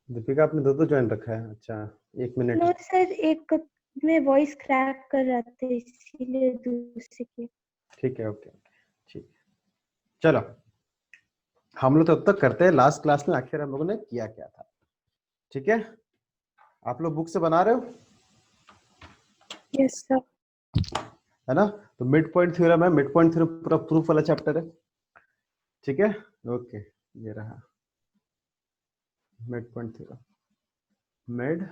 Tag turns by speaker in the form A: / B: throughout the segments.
A: दीपिका आपने दो ज्वाइन रखा है, अच्छा 1 मिनट।
B: नो सर, एक में वॉइस क्रैक कर रहा था इसीलिए दूसरे की।
A: ठीक है, ओके ठीक। चलो हम लोग तब तक करते हैं लास्ट क्लास में आखिर हम लोगों ने किया क्या था। ठीक है, आप लोग बुक से बना रहे हो
B: यस सर।
A: है ना? तो मिड पॉइंट थ्योरम है, मिड पॉइंट थ्योरम पूरा प्रूफ वाला चैप्टर है। ठीक है, ओके ये रहा mid point theorem. Mid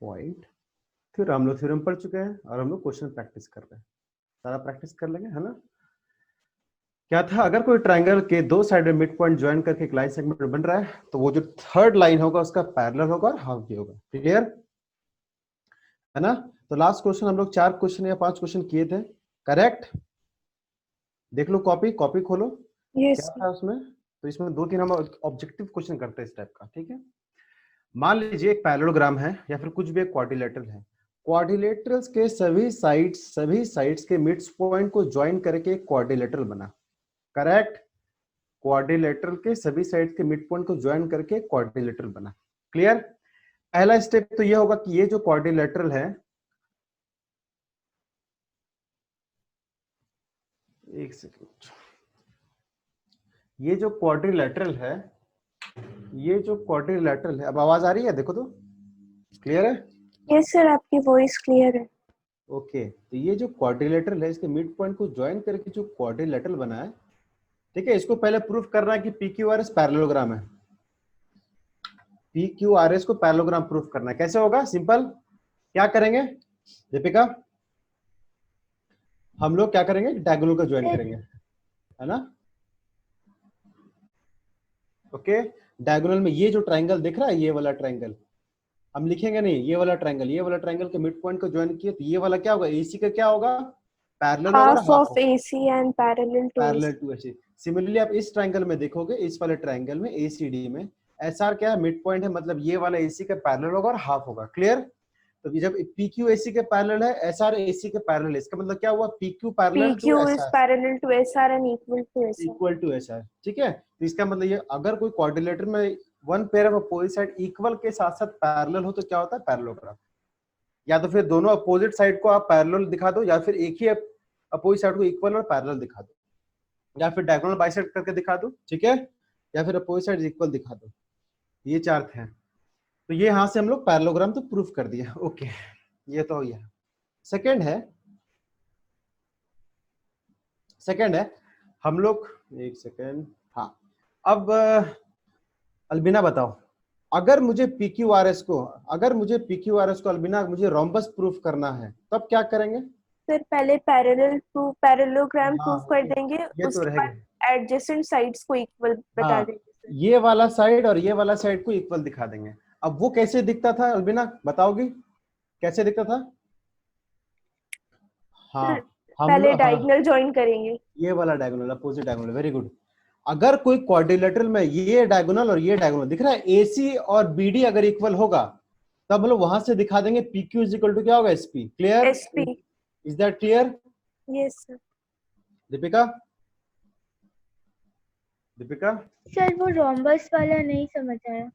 A: point theorem हम लोग थ्योरम पढ़ चुके हैं और हम लोग क्वेश्चन प्रैक्टिस कर रहे हैं, सारा प्रैक्टिस कर लेंगे, है ना? क्या था, अगर कोई ट्रायंगल के दो साइड में मिड पॉइंट ज्वाइन करके एक लाइन सेगमेंट बन रहा है तो वो जो थर्ड लाइन होगा उसका पैरेलल होगा और हाफ भी होगा। क्लियर है ना? तो लास्ट क्वेश्चन हम लोग 4 क्वेश्चन या 5 क्वेश्चन किए थे, करेक्ट? देख लो कॉपी, कॉपी खोलो,
B: यस
A: क्या
B: सर।
A: था उसमें। तो इसमें 2-3 हम ऑब्जेक्टिव क्वेश्चन करते हैं इस टाइप का। ठीक है, मान लीजिए एक पैरेललोग्राम है या फिर कुछ भी एक क्वाड्रिलेटरल है। क्वाड्रिलेटरल्स के सभी साइड्स के मिड पॉइंट को ज्वाइन करके एक क्वाड्रिलेटरल बना, करेक्ट? क्वाड्रिलेटरल के सभी साइड्स के मिड पॉइंट को ज्वाइन करके क्वाड्रिलेटरल बना। क्लियर? पहला स्टेप तो ये होगा कि ये जो क्वाड्रिलेटरल है, एक सेकेंड, ये जो क्वाड्रिलेटरल है, ये जो क्वाड्रिलेटरल है, अब आवाज आ रही है? देखो तो, क्लियर है?
B: यस सर, आपकी वॉइस क्लियर है।
A: ओके, तो ये जो क्वाड्रिलेटरल है इसके मिड पॉइंट को ज्वाइन करके जो क्वाड्रिलेटरल बना है, ठीक है, इसको पहले प्रूफ करना है कि P Q R S parallelogram है। पी क्यू आर एस को पैरेललोग्राम प्रूफ करना है। कैसे होगा? सिंपल, क्या करेंगे दीपिका? हम लोग क्या करेंगे, डायगोनल को ज्वाइन
B: सर
A: करेंगे, है ना? ओके, डायगोनल में ये जो ट्रायंगल दिख रहा है, ये वाला ट्रायंगल हम लिखेंगे नहीं, ये वाला ट्रायंगल, ये वाला ट्रायंगल के मिड पॉइंट को ज्वाइन किए तो ये वाला क्या होगा, एसी का क्या होगा, पैरेलल होगा और
B: हाफ
A: हाफ
B: ऑफ
A: होगा,
B: AC and parallel to
A: parallel
B: AC।
A: To AC. Similarly आप इस ट्रायंगल में देखोगे, इस वाले ट्रायंगल में एसीडी में एस आर क्या है, मिड पॉइंट है, मतलब ये वाला एसी का पैरेलल होगा और हाफ होगा। क्लियर? तो जब पी क्यू एसी के पैरेलल है, एस आर एसी के पैरेलल है, इसका मतलब क्या हुआ, P Q parallel to
B: PQ
A: S
B: is
A: R
B: parallel to SR and equal to SR।
A: Equal to S R. ठीक है, तो इसका मतलब ये, अगर कोई क्वाड्रिलेटर में one pair of opposite side equal के साथ साथ पैरेलल हो तो क्या होता है, पैरेललोग्राम। या तो फिर दोनों अपोजिट साइड को आप पैरेलल दिखा दो, या फिर एक ही अपोजिट साइड को इक्वल और पैरेलल दिखा दो, या फिर डायगोनल बाइसेक्ट करके दिखा दो, ठीक है, या फिर अपोजिट साइड इक्वल दिखा दो। ये 4 थे, तो ये यहां से हम लोग पैरेललोग्राम तो प्रूफ कर दिया। ओके, ये तो हो गया। सेकंड है, हम लोग, एक सेकंड, हाँ, अब अल्बिना बताओ, अगर मुझे पीक्यूआरएस को, अल्बिना मुझे रोम्बस प्रूफ करना है तब क्या करेंगे?
B: फिर पहले पैरेललोग्राम
A: हाँ
B: प्रूफ कर देंगे,
A: ये तो
B: उसके
A: रहेगा,
B: बाद एडजेसेंट साइड्स को इक्वल बता
A: हाँ,
B: देंगे सर।
A: ये वाला साइड और ये वाला साइड को इक्वल दिखा देंगे। अब वो कैसे दिखता था अल्बिना, बताओगी कैसे दिखता था? हाँ,
B: फिर
A: हम
B: पहले
A: लोग, हाँ,
B: डायगोनल ज्वाइन करेंगे।
A: ये वाला diagonal, opposite diagonal, very good. अगर कोई क्वाड्रिलेटरल में ये डायगोनल और ये डायगोनल दिख रहा है, एसी और बीडी अगर इक्वल होगा तब हम लोग वहां से दिखा देंगे पीक्यू इज इक्वल टू क्या होगा, SP. Clear?
B: SP।
A: Is that clear
B: yes sir.
A: Deepika? Deepika,
B: sir वो रोम्बस वाला नहीं समझ आया।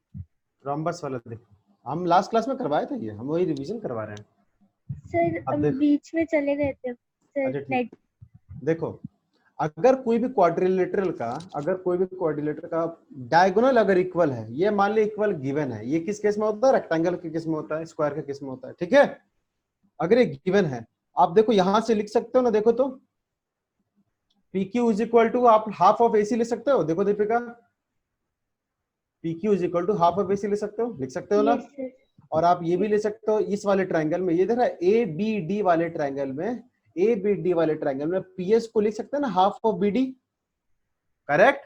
A: रोम्बस वाला देखो, हम लास्ट क्लास में करवाए थे, ये हम वही रिवीजन करवा रहे हैं।
B: सर
A: अब
B: हम
A: देखो,
B: बीच में चले गए थे सर,
A: अच्छा ठीक,
B: नेट।
A: देखो, अगर कोई भी क्वाड्रिलेटरल का, डायगोनल अगर इक्वल है, ये मान ली इक्वल गिवन है, ये किस केस में होता है, रेक्टेंगल के केस में होता है, स्क्वायर के केस में होता है, ठीक है? अगर ये गिवन है, आप देखो यहां से लिख सकते हो ना, देखो तो P Q is equal to, आप हाफ ऑफ एसी ले सकते हो, देखो Deepika, P Q is equal to half of AC ले सकते हो, लिख सकते हो ना?
B: Yes sir.
A: और आप ये भी ले सकते हो, इस वाले ट्रायंगल में, ये देख रहा है ए बी डी वाले ट्रायंगल में, पीएस को लिख सकते हैं ना, half of BD, correct?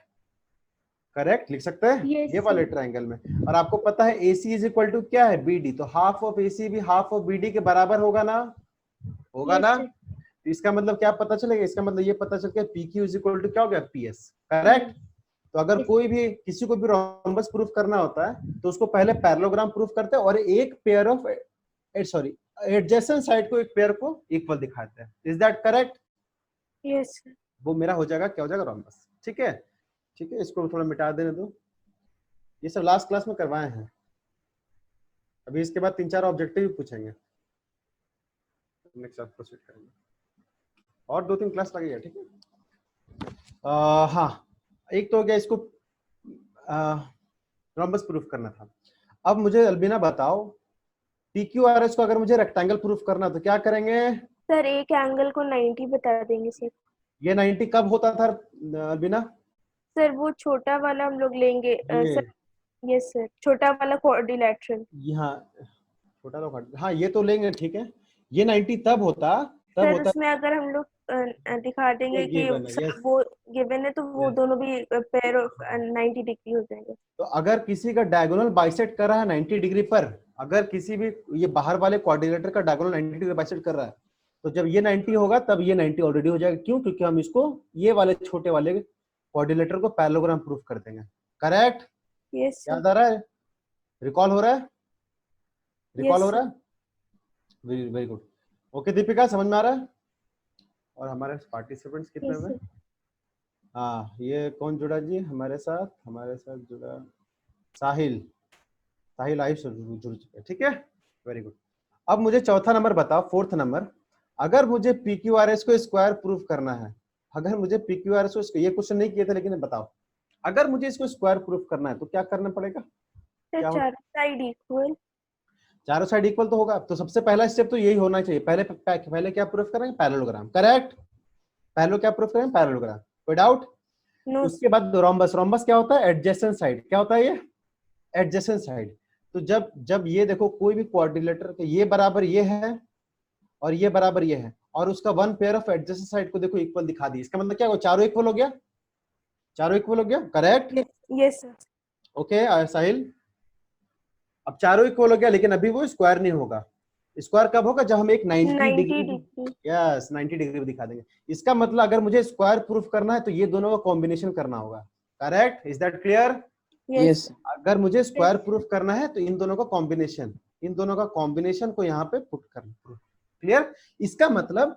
A: Correct लिख सकते हैं
B: यस
A: ये वाले
B: सर।
A: ट्रायंगल में। और आपको पता है AC इज इक्वल टू क्या है, BD, तो हाफ ऑफ AC भी हाफ ऑफ BD के बराबर होगा ना, होगा
B: यस
A: ना?
B: सर।
A: तो इसका मतलब क्या पता चलेगा, इसका मतलब ये पता चल गया PQ इज इक्वल टू क्या हो गया, PS, करेक्ट? तो अगर
B: यस
A: कोई भी, किसी को भी रोम्बस प्रूफ करना होता है तो उसको पहले पैरेललोग्राम प्रूफ करते हैं और एक pair of, sorry, adjacent side को एक पेयर को इक्वल दिखाते हैं। Is that correct?
B: Yes sir.
A: वो मेरा हो जाएगा, क्या हो जाएगा, रोम्बस। ठीक है, ठीक है, इसको थोड़ा मिटा देने दो, ये सब लास्ट क्लास में करवाए हैं। अभी इसके बाद 3-4 ऑब्जेक्टिव पूछेंगे, नेक्स्ट आप प्रोसीड करेंगे और 2-3 क्लास लगेगा, ठीक है। हाँ, एक तो हो गया, इसको रोम्बस प्रूफ करना था। अब मुझे अल्बिना बताओ, PQRS को अगर मुझे रेक्टेंगल प्रूफ करना तो क्या करेंगे?
B: सर एक एंगल को 90 बता देंगे सर।
A: ये 90 कब होता था अल्बिना?
B: सर वो छोटा वाला हम लोग लेंगे
A: ये
B: सर। यस सर, छोटा वाला क्वाड्रिलेटरल।
A: यहाँ छोटा तो हाँ ये तो लेंगे, ठीक है। ये 90 तब
B: सर
A: होता
B: उसमें अगर हम लोग दिखा देंगे
A: ये
B: कि
A: गिवन है,
B: सर
A: यस
B: वो गिवन है तो वो
A: यस।
B: दोनों भी पेयर ऑफ 90 डिग्री हो जाएंगे।
A: तो अगर किसी का डायगोनल बाइसेक्ट कर रहा है 90 डिग्री पर, अगर किसी भी ये बाहर वाले क्वाड्रिलेटर का डायगोनल 90 डिग्री बाइसेक्ट कर रहा है, तो जब ये 90 होगा तब ये 90 ऑलरेडी हो जाएगा। क्यों? क्योंकि हम इसको ये वाले छोटे वाले क्वाड्रिलेटर को पैरेललोग्राम प्रूफ कर देंगे। करेक्ट?
B: Yes sir.
A: याद आ रहा है? रिकॉल हो रहा है? रिकॉल हो
B: यस
A: रहा है? Very very good. Okay Deepika, समझ में आ रहा है? और हमारे पार्टिसिपेंट्स कितने हुए?
B: सर।
A: हाँ, ये कौन जुड़ा जी हमारे साथ? हमारे साथ जुड़ा साहिल। साहिल आयुष जुड़ चुके हैं, ठीक है, वेरी गुड। अब मुझे चौथा नंबर बताओ, फोर्थ नंबर, अगर मुझे PQRS को स्क्वायर प्रूफ करना है, अगर मुझे PQRS को, ये क्वेश्चन नहीं किए थे लेकिन बताओ, अगर मुझे इसको स्क्वायर प्रूफ करना है तो क्या करना पड़ेगा?
B: सर
A: क्या
B: चारों साइड इक्वल।
A: चारों साइड इक्वल तो होगा, तो सबसे पहला स्टेप तो यही होना चाहिए। पहले क्या प्रूफ करेंगे? पैरेललोग्राम। करेक्ट? पहले क्या प्रूफ करेंगे? पैरेललोग्राम। कोई डाउट?
B: नो।
A: उसके बाद रोम्बस। रोम्बस क्या होता है? Adjacent side. क्या होता है ये? Adjacent side. तो जब ये देखो कोई भी क्वाड्रिलेटर के ये बराबर ये है और ये बराबर ये है और उसका one pair of adjacent side को देखो इक्वल दिखा दी, इसका मतलब क्या हो? चारों इक्वल हो गया, चारों इक्वल हो गया। करेक्ट?
B: Yes sir.
A: ओके साहिल, अब चारों इक्वल हो गया लेकिन अभी वो स्क्वायर नहीं होगा। स्क्वायर कब होगा? जब हम एक 90 डिग्री, यस 90 डिग्री में दिखा देंगे। इसका मतलब अगर मुझे स्क्वायर प्रूफ करना है तो ये दोनों का कॉम्बिनेशन करना होगा। Correct? Is that clear?
B: Yes.
A: अगर मुझे स्क्वायर प्रूफ करना है तो इन दोनों का कॉम्बिनेशन, इन दोनों का कॉम्बिनेशन को यहाँ पे पुट करना। क्लियर? इसका मतलब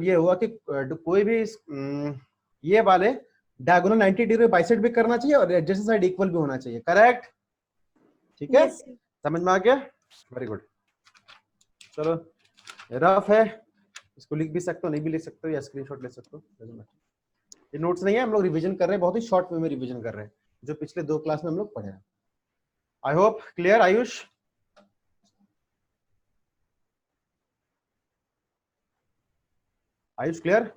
A: ये हुआ कि कोई भी ये वाले डायगोनल 90 डिग्री बाइसेक्ट भी करना चाहिए और एडजेसेंट साइड इक्वल भी होना चाहिए। करेक्ट? ठीक है, समझ में आ गया? Very good. चलो, रफ है, इसको लिख भी सकते हो, नहीं भी लिख सकते हो, या स्क्रीनशॉट ले सकते हो। ये नोट्स नहीं है, हम लोग रिवीजन कर रहे हैं, बहुत ही शॉर्ट वे में रिवीजन कर रहे हैं जो पिछले 2 क्लास में हम लोग पढ़े हैं। I hope clear. Ayush, Ayush clear?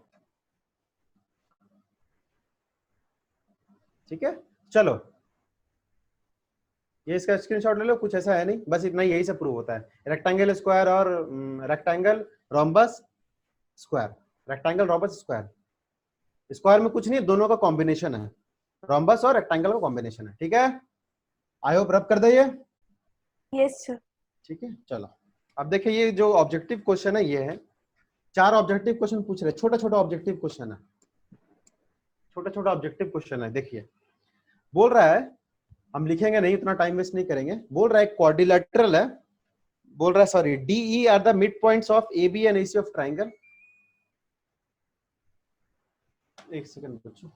A: ठीक है, चलो ये इसका स्क्रीनशॉट ले लो। कुछ ऐसा है नहीं, बस इतना ही, यही से प्रूव होता है। रेक्टेंगल स्क्वायर और rectangle rhombus square, rectangle rhombus square. Square में कुछ नहीं, दोनों का कॉम्बिनेशन है, रोम्बस और रेक्टेंगल का कॉम्बिनेशन है। ठीक है, आई होप रब कर दे ये।
B: Yes sir.
A: ठीक है, चलो अब देखिए ये जो ऑब्जेक्टिव क्वेश्चन है ये है, 4 ऑब्जेक्टिव क्वेश्चन पूछ रहे, छोटा छोटा ऑब्जेक्टिव क्वेश्चन है, छोटा छोटा ऑब्जेक्टिव क्वेश्चन है। देखिए बोल रहा है, हम लिखेंगे नहीं, इतना टाइम वेस्ट नहीं करेंगे। बोल रहा है क्वाड्रिलेटरल है, बोल रहा है sorry, DE are the mid points of AB and AC of triangle. एक सेकंड बच्चों,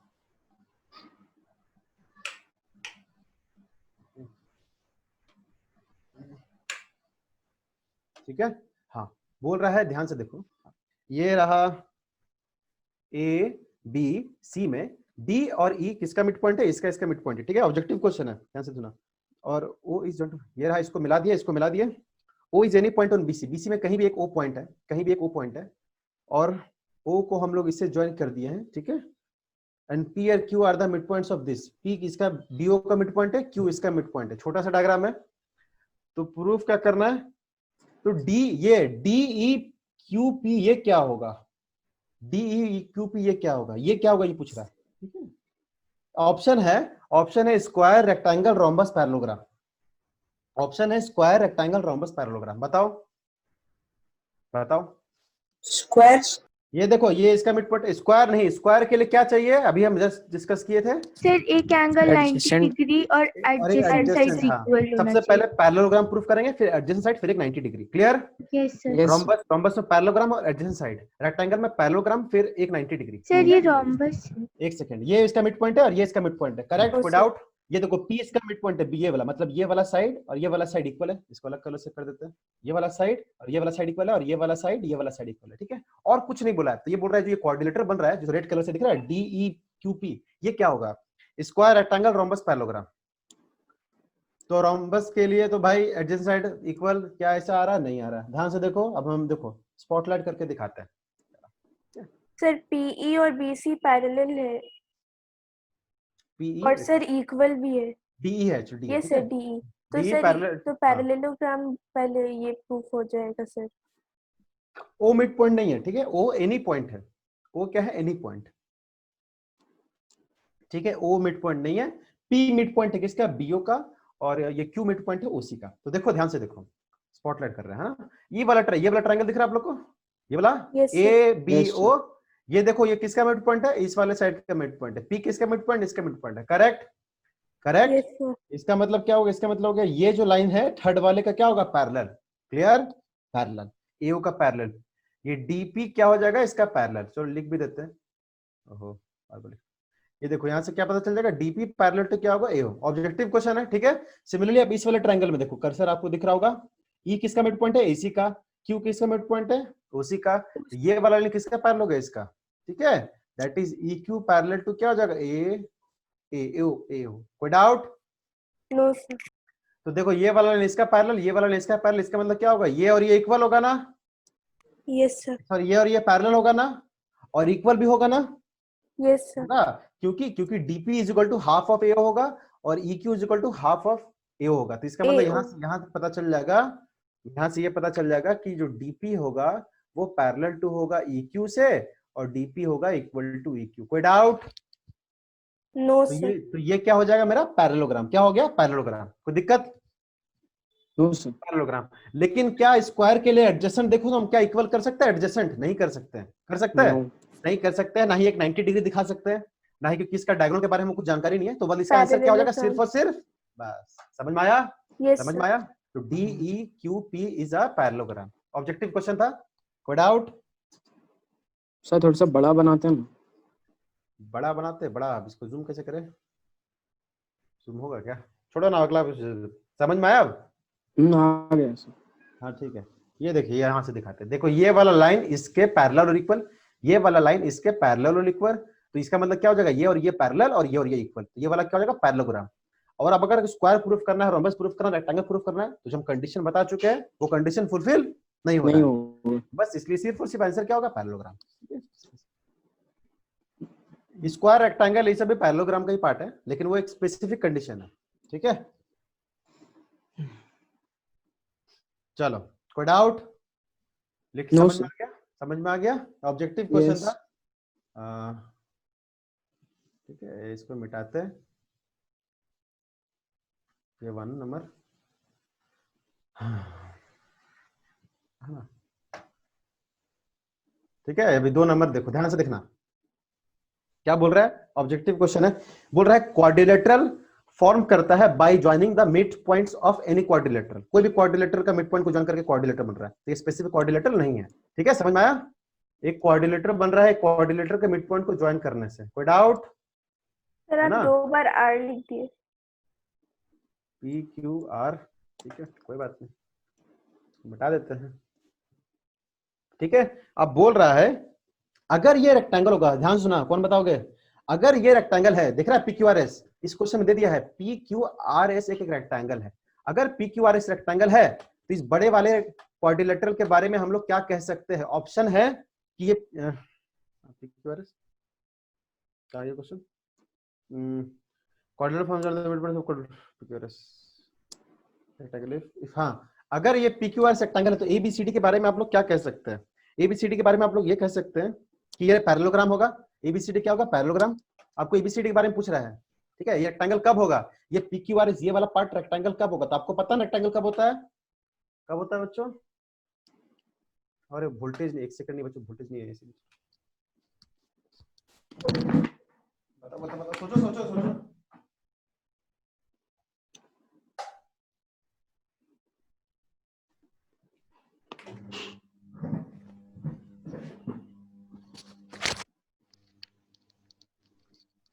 A: ठीक है। हाँ, बोल रहा है, ध्यान से देखो, ये रहा ABC में D और E किसका मिड पॉइंट है? इसका मिड पॉइंट है। ठीक है, ऑब्जेक्टिव क्वेश्चन है, ध्यान से सुना। और O इज ये रहा, इसको मिला दिया, इसको मिला दिया। O is any point on BC, BC में कहीं भी एक O पॉइंट है, कहीं भी एक O पॉइंट है, और O को हम लोग इससे ज्वाइन कर दिए हैं। ठीक है, एंड P और Q are the mid points of this. P इसका BO का मिड पॉइंट है, Q इसका मिड पॉइंट है। छोटा सा डायग्राम है, तो प्रूफ क्या करना है? तो ये DEQP ये क्या होगा? DEQP ये क्या होगा? ये क्या होगा ये पूछ रहा है। ठीक है, ऑप्शन है square rectangle rhombus parallelogram. Option है स्क्वायर रेक्टेंगल रोम्बस पैरेललोग्राम। बताओ बताओ।
B: स्क्वायर।
A: ये देखो, ये इसका मिड पॉइंट, स्क्वायर नहीं, स्क्वायर के लिए क्या चाहिए? अभी हम जस्ट डिस्कस किए थे,
B: सर एक एंगल 90 डिग्री और
A: और एक
B: एडजेसेंट साइड
A: एडजेसेंट। हाँ,
B: इक्वल होना
A: सबसे पहले
B: चाहिए।
A: पैरेललोग्राम प्रूफ करेंगे, फिर एडजेसेंट साइड, फिर एक 90 degree. Clear?
B: Yes sir.
A: Rhombus में पैरेललोग्राम और एडजेसेंट साइड, रेक्टेंगल में पैरेललोग्राम फिर एक 90 डिग्री।
B: सर ये रोम्बस।
A: एक सेकंड, ये इसका मिड पॉइंट है और ये इसका मिड पॉइंट है। करेक्ट? कोई डाउट? ये देखो P इसका मिड पॉइंट है, B ये वाला, मतलब ये वाला साइड और ये वाला साइड इक्वल है, इसको अलग कलर से कर देते हैं, ये वाला साइड और ये वाला साइड इक्वल है, और ये वाला साइड इक्वल है, ठीक है, और कुछ नहीं बोला है। तो ये बोल रहा है जो ये कोऑर्डिनेटर बन रहा है जो रेड कलर से दिख रहा है DEQP, ये क्या होगा? Square, rectangle, rhombus, parallelogram. तो रोम्बस के लिए तो भाई एडजेसेंट साइड इक्वल, क्या ऐसा आ रहा है? नहीं आ रहा है। ध्यान से देखो, अब हम देखो स्पॉटलाइट करके दिखाते हैं।
B: सर PE और BC पैरेलल है
A: PE
B: और सर इक्वल भी है।
A: DE है, एक्चुअली DE,
B: ये
A: ठीक
B: सर
A: है,
B: DE। तो
A: DE
B: सर
A: पैरेलल,
B: तो
A: हाँ,
B: पैरेललोग्राम पहले ये प्रूफ हो जाएगा सर।
A: ओ मिड पॉइंट नहीं है, ठीक है, ओ एनी पॉइंट है, ओ क्या है? एनी पॉइंट, ठीक है, ओ मिड पॉइंट नहीं है। पी मिड पॉइंट है किसका? बीओ का, और ये क्यू मिड पॉइंट है ओसी का। तो देखो ध्यान से देखो, स्पॉटलाइट कर रहे हैं, हाँ? ये वाला ट्रायंगल दिख रहा है आप लोग को, ये वाला
B: yes sir.
A: A B
C: Yes,
A: O, ये देखो ये किसका मिड पॉइंट है? इस वाले साइड का मिड पॉइंट है। पी किसका मिड पॉइंट? इसका मिड पॉइंट है, करेक्ट, करेक्ट।
B: Yes sir.
A: इसका मतलब क्या होगा? इसका मतलब हो गया ये जो लाइन है थर्ड वाले का क्या होगा? पैरेलल, क्लियर, पैरेलल, एओ का पैरेलल। ये डीपी क्या हो जाएगा? इसका पैरेलल। चलो लिख भी देते हैं, ओहो ये देखो यहां से क्या पता चल जाएगा? डीपी पैरेलल टू क्या होगा? एओ। ऑब्जेक्टिव क्वेश्चन है, ठीक है। सिमिलरली अब इस वाले ट्रायंगल में देखो, कर्सर आपको दिख रहा होगा, ई किसका मिड पॉइंट है? एसी का। क्यू किसका मिड पॉइंट है? ओसी का। ये वाला लाइन किसका पैरेलल होगा? इसका, ठीक है, that is E Q parallel to क्या हो जाएगा? एओ। कोई डाउट?
B: No sir.
A: तो देखो ये वाला लाइन इसका पैरेलल, ये वाला लाइन इसका पैरेलल, इसका मतलब क्या होगा? ये और ये इक्वल होगा ना?
B: Yes sir.
A: सॉरी, ये और ये पैरेलल होगा ना, और इक्वल भी होगा ना?
B: Yes sir.
A: ना, क्योंकि DP is equal to half of AO होगा और EQ is equal to half of AO होगा। तो इसका मतलब यहाँ से पता चल जाएगा, यहाँ से ये पता चल जाएगा कि जो डीपी होगा वो पैरेलल टू होगा EQ से, और डीपी होगा इक्वल टू EQ। कोई डाउट?
B: नो
A: तो
B: सर।
A: ये क्या हो जाएगा मेरा? पैरेललोग्राम। क्या हो गया? पैरेललोग्राम। कोई दिक्कत?
C: no sir.
A: पैरेललोग्राम। लेकिन क्या स्क्वायर के लिए एडजेसेंट देखो तो हम क्या इक्वल कर सकते हैं? एडजेसेंट नहीं कर सकते हैं। कर सकते हैं?
C: No.
A: नहीं कर सकते हैं, ना ही एक 90 डिग्री दिखा सकते हैं, ना ही, क्योंकि इसका डायगोनल के बारे में कुछ जानकारी नहीं है। तो बस इसका आंसर क्या हो जाएगा? सिर्फ और सिर्फ, बस, समझ में आया?
B: यस
A: समझ
B: सर।
A: में आया? तो DEQP is a parallelogram. Objective question था, कोई डाउट?
C: सर थोड़ा सा बड़ा बनाते हैं ना।
A: बड़ा बनाते, बड़ा, अब इसको जूम कैसे करें? जूम होगा क्या? छोड़ो ना, अगला समझ में आया अब?
C: आ गया सर।
A: हाँ ठीक है, ये देखिए यहां से दिखाते हैं। देखो ये वाला लाइन इसके पैरेलल और इक्वल, ये वाला लाइन इसके पैरेलल और इक्वल। तो इसका मतलब क्या हो जाएगा? ये और ये पैरेलल और ये इक्वल। तो ये वाला क्या हो जाएगा? पैरेललोग्राम। और अब अगर स्क्वायर प्रूफ करना है, रोम्बस प्रूफ करना है, रेक्टेंगल प्रूफ करना है, तो जो हम कंडीशन बता चुके हैं वो कंडीशन फुलफिल नहीं हो रहा
C: नहीं
A: है,
C: होगा।
A: बस इसलिए सिर्फ और सिर्फ आंसर क्या होगा? पैरेललोग्राम। स्क्वायर, रेक्टेंगल, ये सब भी पैरेललोग्राम का ही पार्ट है, लेकिन वो एक स्पेसिफिक कंडीशन है, ठीक है। चलो, कोई डाउट? लिख,
C: No
A: समझ में
C: sir.
A: आ गया? समझ में आ गया? Objective question
C: Yes.
A: था, ठीक है, इसको मिटाते हैं, ये 1 नंबर, ठीक है। अभी 2 नंबर देखो, ध्यान से देखना क्या बोल रहा है। ऑब्जेक्टिव क्वेश्चन है, बोल रहा है क्वाड्रिलेटरल फॉर्म करता है by joining the mid points of any quadrilateral. कोई भी क्वाड्रिलेटरल का मिड पॉइंट को ज्वाइन करके क्वाड्रिलेटर बन रहा है। तो ये स्पेसिफिक क्वाड्रिलेटरल नहीं है, ठीक है, समझ में आया? एक क्वाड्रिलेटर बन रहा है क्वाड्रिलेटर के मिड पॉइंट को ज्वाइन करने से। कोई डाउट?
B: सर
A: है
B: आप
A: ना?
B: 2 बार R लिख दिए।
A: PQR, ठीक है, कोई बात नहीं, बता देते हैं, ठीक है। अब बोल रहा है अगर ये रेक्टेंगल होगा, ध्यान सुना, कौन बताओगे? अगर ये रेक्टेंगल है, दिख रहा है PQRS, इस क्वेश्चन में दे दिया है PQRS एक रेक्टेंगल है। अगर PQRS रेक्टेंगल है तो इस बड़े वाले क्वाड्रिलेटरल के बारे में हम लोग क्या कह सकते हैं? ऑप्शन है कि ये PQRS क्या, ये question quadrilateral form PQRS rectangle. हाँ, अगर ये PQRS रेक्टेंगल है तो ABCD के बारे में आप लोग क्या कह सकते हैं? ABCD के बारे में आप लोग ये कह सकते हैं कि ये पैरेललोग्राम होगा। ABCD क्या होगा? पैरेललोग्राम। आपको ABCD के बारे में पूछ रहा है, ठीक है। ये रेक्टेंगल कब होगा? ये PQRS ये वाला पार्ट रेक्टेंगल कब होगा? तो आपको पता है रेक्टेंगल कब होता है? कब होता है बच्चों? अरे वोल्टेज नहीं, 1 सेकंड नहीं बच्चों, वोल्टेज नहीं है इसीलिए। बताओ, सोचो।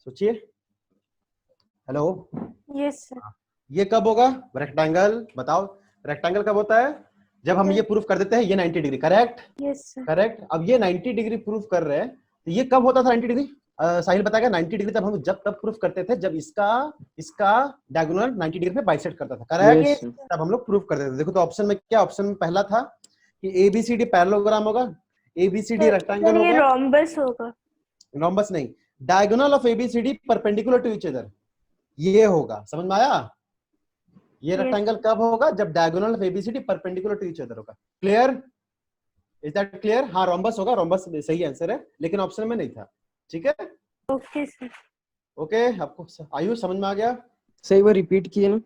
A: सोचिए, हेलो,
B: यस सर।
A: ये कब होगा? रेक्टेंगल बताओ, रेक्टेंगल कब होता है? जब हम ये प्रूफ कर देते हैं ये 90 degree, correct?
B: Yes sir.
A: Correct. अब ये 90 डिग्री प्रूफ कर रहे हैं, तो ये कब होता था 90 डिग्री? साहिल बताएगा। 90 डिग्री तब हम जब तब प्रूफ करते थे जब इसका डायगोनल 90 डिग्री पे बाइसेक्ट करता था, करेक्ट?
C: Yes sir.
A: तब हम लोग प्रूफ करते थे। देखो तो ऑप्शन में क्या, ऑप्शन में पहला था कि एबीसीडी पैरेललोग्राम होगा, एबीसीडी रेक्टेंगल
B: सर ये
A: होगा,
B: रोम्बस होगा।
A: रोम्बस नहीं, diagonal of ABCD perpendicular to each other, ये होगा। समझ में आया? ये
B: Yes.
A: रेक्टेंगल कब होगा? जब diagonal of ABCD perpendicular to each other होगा। क्लियर? Is that clear? हाँ रोम्बस होगा, रोम्बस सही आंसर है, लेकिन ऑप्शन में नहीं था। ठीक है,
B: ओके सर।
A: ओके। आपको आयुष समझ में आ गया?
C: सही वो रिपीट किए ना।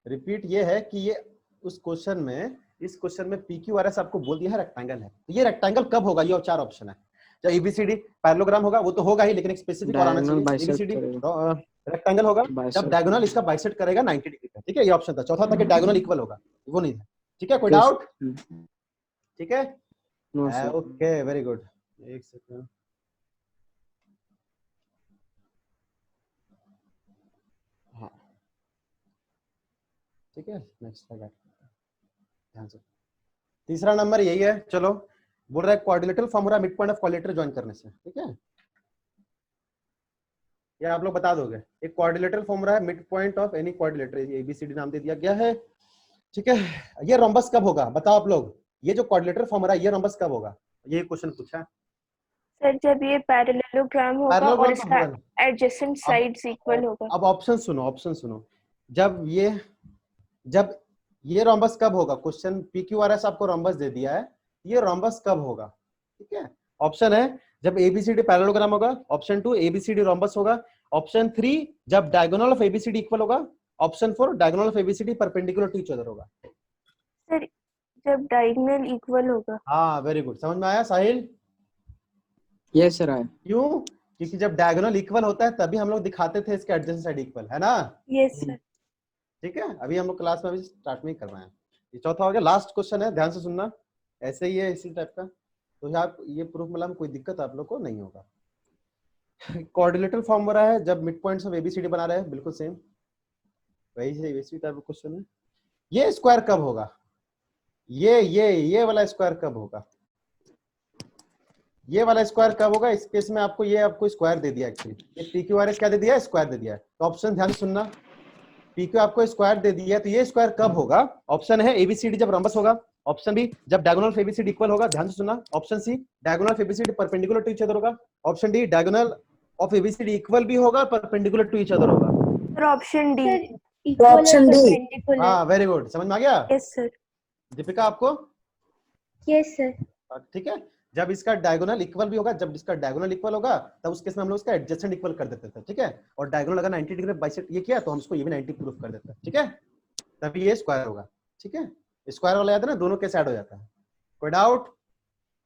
A: रिपीट ये है कि ये उस क्वेश्चन में, इस क्वेश्चन में PQRS आपको बोल दिया है रेक्टेंगल है, तो ये रेक्टेंगल कब होगा? ये और चार ऑप्शन है। जब एबीसीडी पैरेललोग्राम होगा वो तो होगा ही, लेकिन एक स्पेसिफिक और आना
C: डायगोनल
A: चाहिए।
C: बाइसेक्ट
A: एबीसीडी
C: करेगा।
A: रेक्टेंगल होगा जब
C: बाइसेक्ट
A: डायगोनल इसका बाइसेक्ट करेगा 90 डिग्री का। ठीक है, ये ऑप्शन था। चौथा था कि डायगोनल इक्वल होगा, वो नहीं था। ठीक है, कोई
C: Yes.
A: डाउट? ठीक है,
C: no sir.
A: Okay, very good. एक सेकंड, हाँ ठीक है, नेक्स्ट लगा ध्यान से। तीसरा नंबर यही है। चलो, बोल रहा है quadrilateral formula mid point of quadrilateral join करने से। ठीक है, ये आप लोग बता दोगे। एक क्वाड्रिलेटरल फॉर्मूला है mid point of any quadrilateral, ABCD नाम दे दिया गया है। ठीक है, ये रोम्बस कब होगा बताओ आप लोग? ये जो क्वाड्रिलेटरल फॉर्मूला है ये रोम्बस कब होगा? ये क्वेश्चन पूछा है।
B: सर जब ये पैरेललोग्राम होगा और
A: पैरेललोग्राम
B: इसका
A: होगा।
B: एडजेसेंट साइड्स इक्वल होगा।
A: अब ऑप्शन सुनो, ऑप्शन सुनो। जब ये रोम्बस कब होगा? क्वेश्चन PQRS आपको रोम्बस दे दिया है, ये रोम्बस कब होगा? ठीक है, ऑप्शन है जब एबीसीडी पैरेललोग्राम होगा, ऑप्शन 2 एबीसीडी रोम्बस होगा, ऑप्शन 3 जब डायगोनल ऑफ एबीसीडी इक्वल होगा, option 4 diagonal of ABCD perpendicular to each other होगा।
B: सर जब डायगोनल इक्वल होगा।
A: हाँ वेरी गुड, समझ में आया साहिल?
C: यस सर आया।
A: क्यों? क्योंकि जब डायगोनल इक्वल होता है तभी हम लोग दिखाते थे इसके एडजेसेंट साइड इक्वल है ना।
B: Yes sir.
A: ठीक है, अभी हम लोग क्लास में अभी स्टार्ट में ही कर रहे हैं। ये चौथा हो गया, लास्ट क्वेश्चन है, ध्यान से सुनना। ऐसे ही है, इसी टाइप का। तो आप ये प्रूफ मतलब कोई दिक्कत आप लोग को नहीं होगा। कोऑर्डिनेटर फॉर्मूला है जब मिड पॉइंट्स ऑफ एबीसीडी बना रहे हैं, बिल्कुल सेम वही से इसी टाइप का क्वेश्चन है। ये स्क्वायर कब होगा? ये वाला स्क्वायर कब होगा? ये वाला स्क्वायर कब होगा? इस केस में आपको ये आपको स्क्वायर दे दिया एक्चुअली। ये PQRS क्या दे दिया है? स्क्वायर दे दिया है। तो ऑप्शन ध्यान से सुनना, PQ आपको स्क्वायर दे दिया है, तो ये स्क्वायर कब होगा? ऑप्शन है एबीसीडी जब रोम्बस होगा, ऑप्शन बी जब डायगोनल ऑफ एबीसीडी इक्वल होगा, ध्यान से सुनना, option C diagonal of ABCD perpendicular to each other होगा, option D diagonal of ABCD equal भी होगा, परपेंडिकुलर टू ईच अदर होगा।
B: Sir option D.
D: Option D.
A: हाँ वेरी गुड, समझ में आ गया?
B: Yes sir.
A: दीपिका आपको?
B: Yes sir.
A: ठीक है, जब इसका डायगोनल इक्वल भी होगा, जब इसका डायगोनल इक्वल होगा तब उस केस में हम लोग इसका एडजेसेंट इक्वल कर देते थे। ठीक है, और डायगोनल अगर 90 डिग्री बाइसेक्ट ये किया तो हम इसको ये भी 90 प्रूफ कर देते हैं। ठीक है, तभी ये स्क्वायर होगा। ठीक है, स्क्वायर वाला याद है ना, दोनों कैसे ऐड हो जाता है। कोई doubt?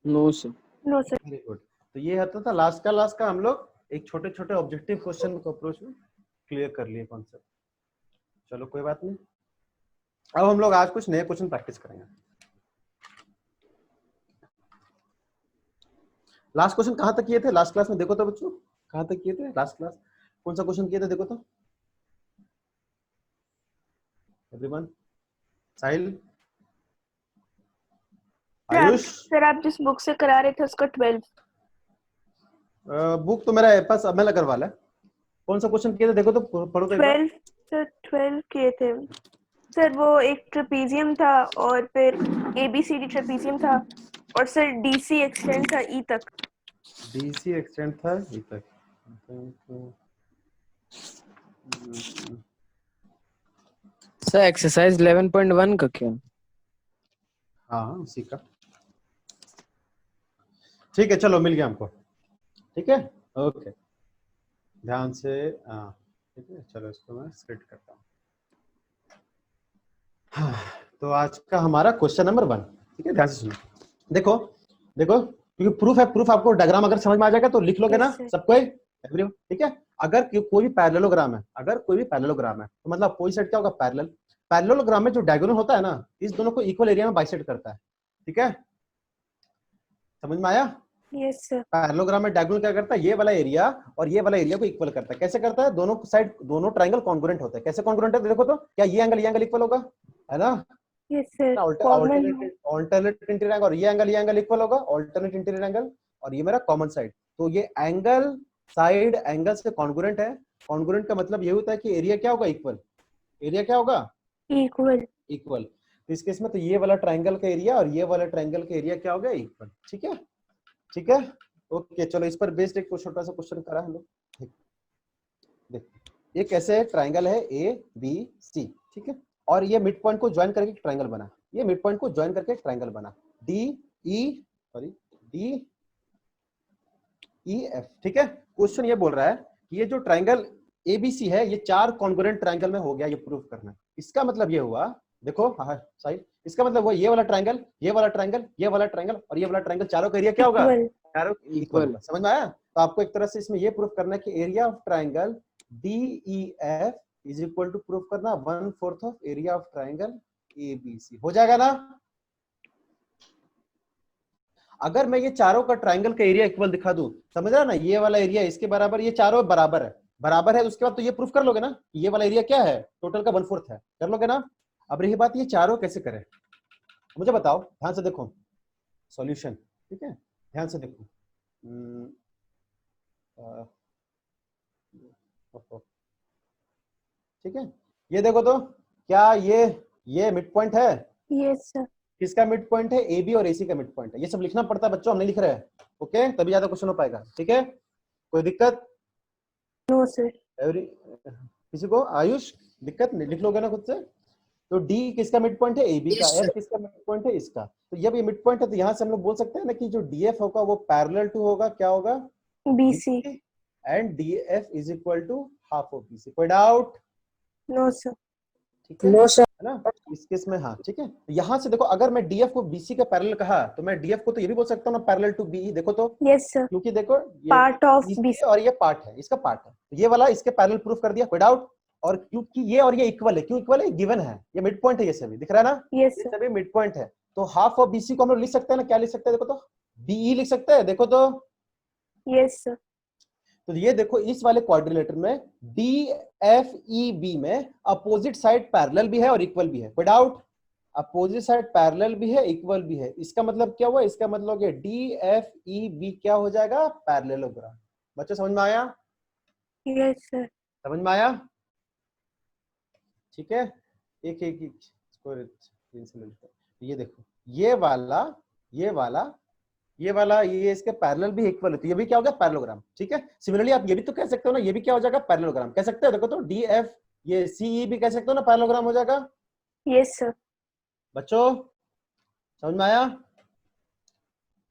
C: No sir.
B: No sir.
A: Very good. तो ये होता था लास्ट का हम लोग एक छोटे छोटे ऑब्जेक्टिव क्वेश्चन को अप्रोच में क्लियर कर लिए कॉन्सेप्ट। चलो कोई बात नहीं, अब हम लोग आज कुछ नए क्वेश्चन प्रैक्टिस करेंगे। लास्ट क्वेश्चन कहां तक किए थे लास्ट क्लास में? देखो तो बच्चों, कहां तक किए थे लास्ट क्लास? कौन सा क्वेश्चन किए थे देखो तो एवरीवन। साहिल, आयुष?
B: सर आप जिस बुक से करा रहे थे उसका 12।
A: बुक तो मेरा पास अमेल अग्रवाल है। कौन सा क्वेश्चन किए थे देखो तो, पढ़ो तो एक बार।
B: 12 सर 12 किए थे सर। वो एक ट्रेपीजियम था और फिर ABCD ट्रेपीजियम था और सर DC एक्सटेंड था E तक।
A: DC एक्सटेंड था E तक।
C: सर एक्सरसाइज 11.1 का क्या?
A: हाँ उसी का। ठीक है, चलो मिल गया हमको। ठीक है, ओके, ध्यान से। हाँ ठीक है, चलो इसको मैं स्प्लिट करता हूँ। हाँ, तो आज का हमारा क्वेश्चन नंबर 1। ठीक है, ध्यान से सुनो। देखो देखो, क्योंकि प्रूफ है, प्रूफ आपको डायग्राम अगर समझ में आ जाएगा तो लिख लोगे ना सबको, एवरीवन। ठीक है, अगर कोई भी पैरेललोग्राम है, अगर कोई भी पैरेललोग्राम है तो मतलब कोई साइड क्या होगा? पैरेलल। पैरेललोग्राम में जो डायगोनल होता है ना, इस दोनों को इक्वल एरिया में बाइसेक्ट करता है। ठीक है, समझ में आया?
B: Yes sir.
A: पैरेललोग्राम में डायगोनल क्या करता है, ये वाला एरिया और ये वाला एरिया को इक्वल करता है। कैसे करता है, दोनों साइड दोनों ट्रायंगल कॉन्ग्रुएंट होते हैं। कैसे कॉन्ग्रुएंट है देखो तो, क्या ये एंगल इक्वल होगा, है ना,
B: yes sir.
A: Alternate interior angle, और ये एंगल इक्वल होगा, ऑल्टरनेट इंटीरियर एंगल, और ये मेरा कॉमन साइड। तो ये एंगल साइड एंगल से कॉन्ग्रुएंट है। कॉन्ग्रुएंट का मतलब ये होता है कि एरिया क्या होगा, इक्वल। एरिया क्या होगा,
B: इक्वल।
A: इक्वल। तो इस केस में तो ये वाला ट्रायंगल का एरिया और ये वाला ट्रायंगल का एरिया क्या हो गया, इक्वल। ठीक है, ठीक है, ओके। चलो इस पर बेस्ड एक छोटा सा क्वेश्चन करा हम लोग। देख, ये कैसे ट्रायंगल है ए बी सी, ठीक है, और ये मिड पॉइंट को ज्वाइन करके ट्रायंगल बना, ये मिड पॉइंट को ज्वाइन करके ट्रायंगल बना, डी ई एफ। ठीक है, क्वेश्चन ये बोल रहा है कि ये जो ट्रायंगल एबीसी है ये 4 कॉन्ग्रुएंट ट्रायंगल में हो गया, ये प्रूव करना है। इसका मतलब ये हुआ, देखो हाँ साइड, इसका मतलब वो ये वाला ट्रायंगल, ये वाला ट्रायंगल, ये वाला ट्रायंगल और ये वाला ट्रायंगल, चारों का एरिया क्या होगा, चारों इक्वल होगा। समझ में आया? तो आपको एक तरह से इसमें ये प्रूफ करना है कि area of triangle DEF is equal to, proof करना 1/4 of area of triangle ABC। हो जाएगा ना? अगर मैं ये चारों का ट्रायंगल का एरिया इक्वल दिखा दूं, समझ रहा ना, ये वाला एरिया इसके बराबर, ये चारों बराबर है, बराबर है, उसके बाद तो ये प्रूफ कर लोगे ना कि ये वाला एरिया क्या है, टोटल का 1/4 है, कर लोगे ना? अब रही बात ये चारों कैसे करें, मुझे बताओ, ध्यान से देखो सॉल्यूशन। ठीक है, ध्यान से देखो। ठीक है, ये देखो तो, क्या ये मिड पॉइंट है?
B: Yes sir.
A: किसका मिड पॉइंट है? AB और AC का मिड पॉइंट है। ये सब लिखना पड़ता है बच्चों, हम नहीं लिख रहे हैं, ओके, तभी ज्यादा क्वेश्चन हो पाएगा। ठीक है, कोई दिक्कत?
B: No sir.
A: किसी को आयुष दिक्कत नहीं, लिख लोगे ना खुद से? तो D किसका मिड पॉइंट है? AB का। F किसका मिड पॉइंट है? इसका। तो जब ये मिड पॉइंट है तो यहाँ से हम लोग बोल सकते हैं ना कि जो DF होगा वो पैरेलल टू होगा, क्या होगा,
B: BC।
A: And DF is equal to half of BC। कोई डाउट?
B: No sir.
A: ठीक है, है ना, इस केस में हाँ। ठीक है, तो यहाँ से देखो, अगर मैं DF को BC का पैरेलल कहा तो मैं DF को तो ये भी बोल सकता हूँ ना पैरेलल टू BE। देखो तो,
B: यस सर।
A: क्योंकि देखो ये
B: पार्ट ऑफ
A: BC
B: BC।
A: और ये पार्ट है, इसका पार्ट है, तो ये वाला इसके पैरेलल प्रूफ कर दिया। कोई डाउट? और क्योंकि ये और ये इक्वल है, क्यों इक्वल है, गिवन है, ये मिड पॉइंट है, ये सभी दिख रहा है ना,
B: यस
A: ये
B: सर।
A: सभी मिड पॉइंट है। तो हाफ ऑफ BC को हम लोग लिख सकते हैं ना, क्या लिख सकते हैं, देखो तो, BE लिख सकते हैं। देखो तो,
B: यस सर।
A: तो ये देखो इस वाले क्वाड्रिलेटर में DFEB में अपोजिट साइड पैरेलल भी है और इक्वल भी है। कोई डाउट? अपोजिट साइड पैरेलल भी है, इक्वल भी है, इसका मतलब क्या हुआ, इसका मतलब ये DFEB क्या हो जाएगा, पैरेललोग्राम। बच्चों समझ में आया?
B: Yes sir.
A: समझ में आया? ठीक है, एक एक इसको स्क्रीन से ले लेते हैं। ये देखो, ये वाला ये इसके पैरेलल भी इक्वल है, तो ये भी क्या हो गया, पैरेललोग्राम। ठीक है, सिमिलरली आप ये भी तो कह सकते हो ना, ये भी क्या हो जाएगा, पैरेललोग्राम कह सकते हो। देखो तो DF ये CE भी कह सकते हो ना, पैरेललोग्राम हो जाएगा।
B: Yes sir.
A: बच्चों समझ में आया?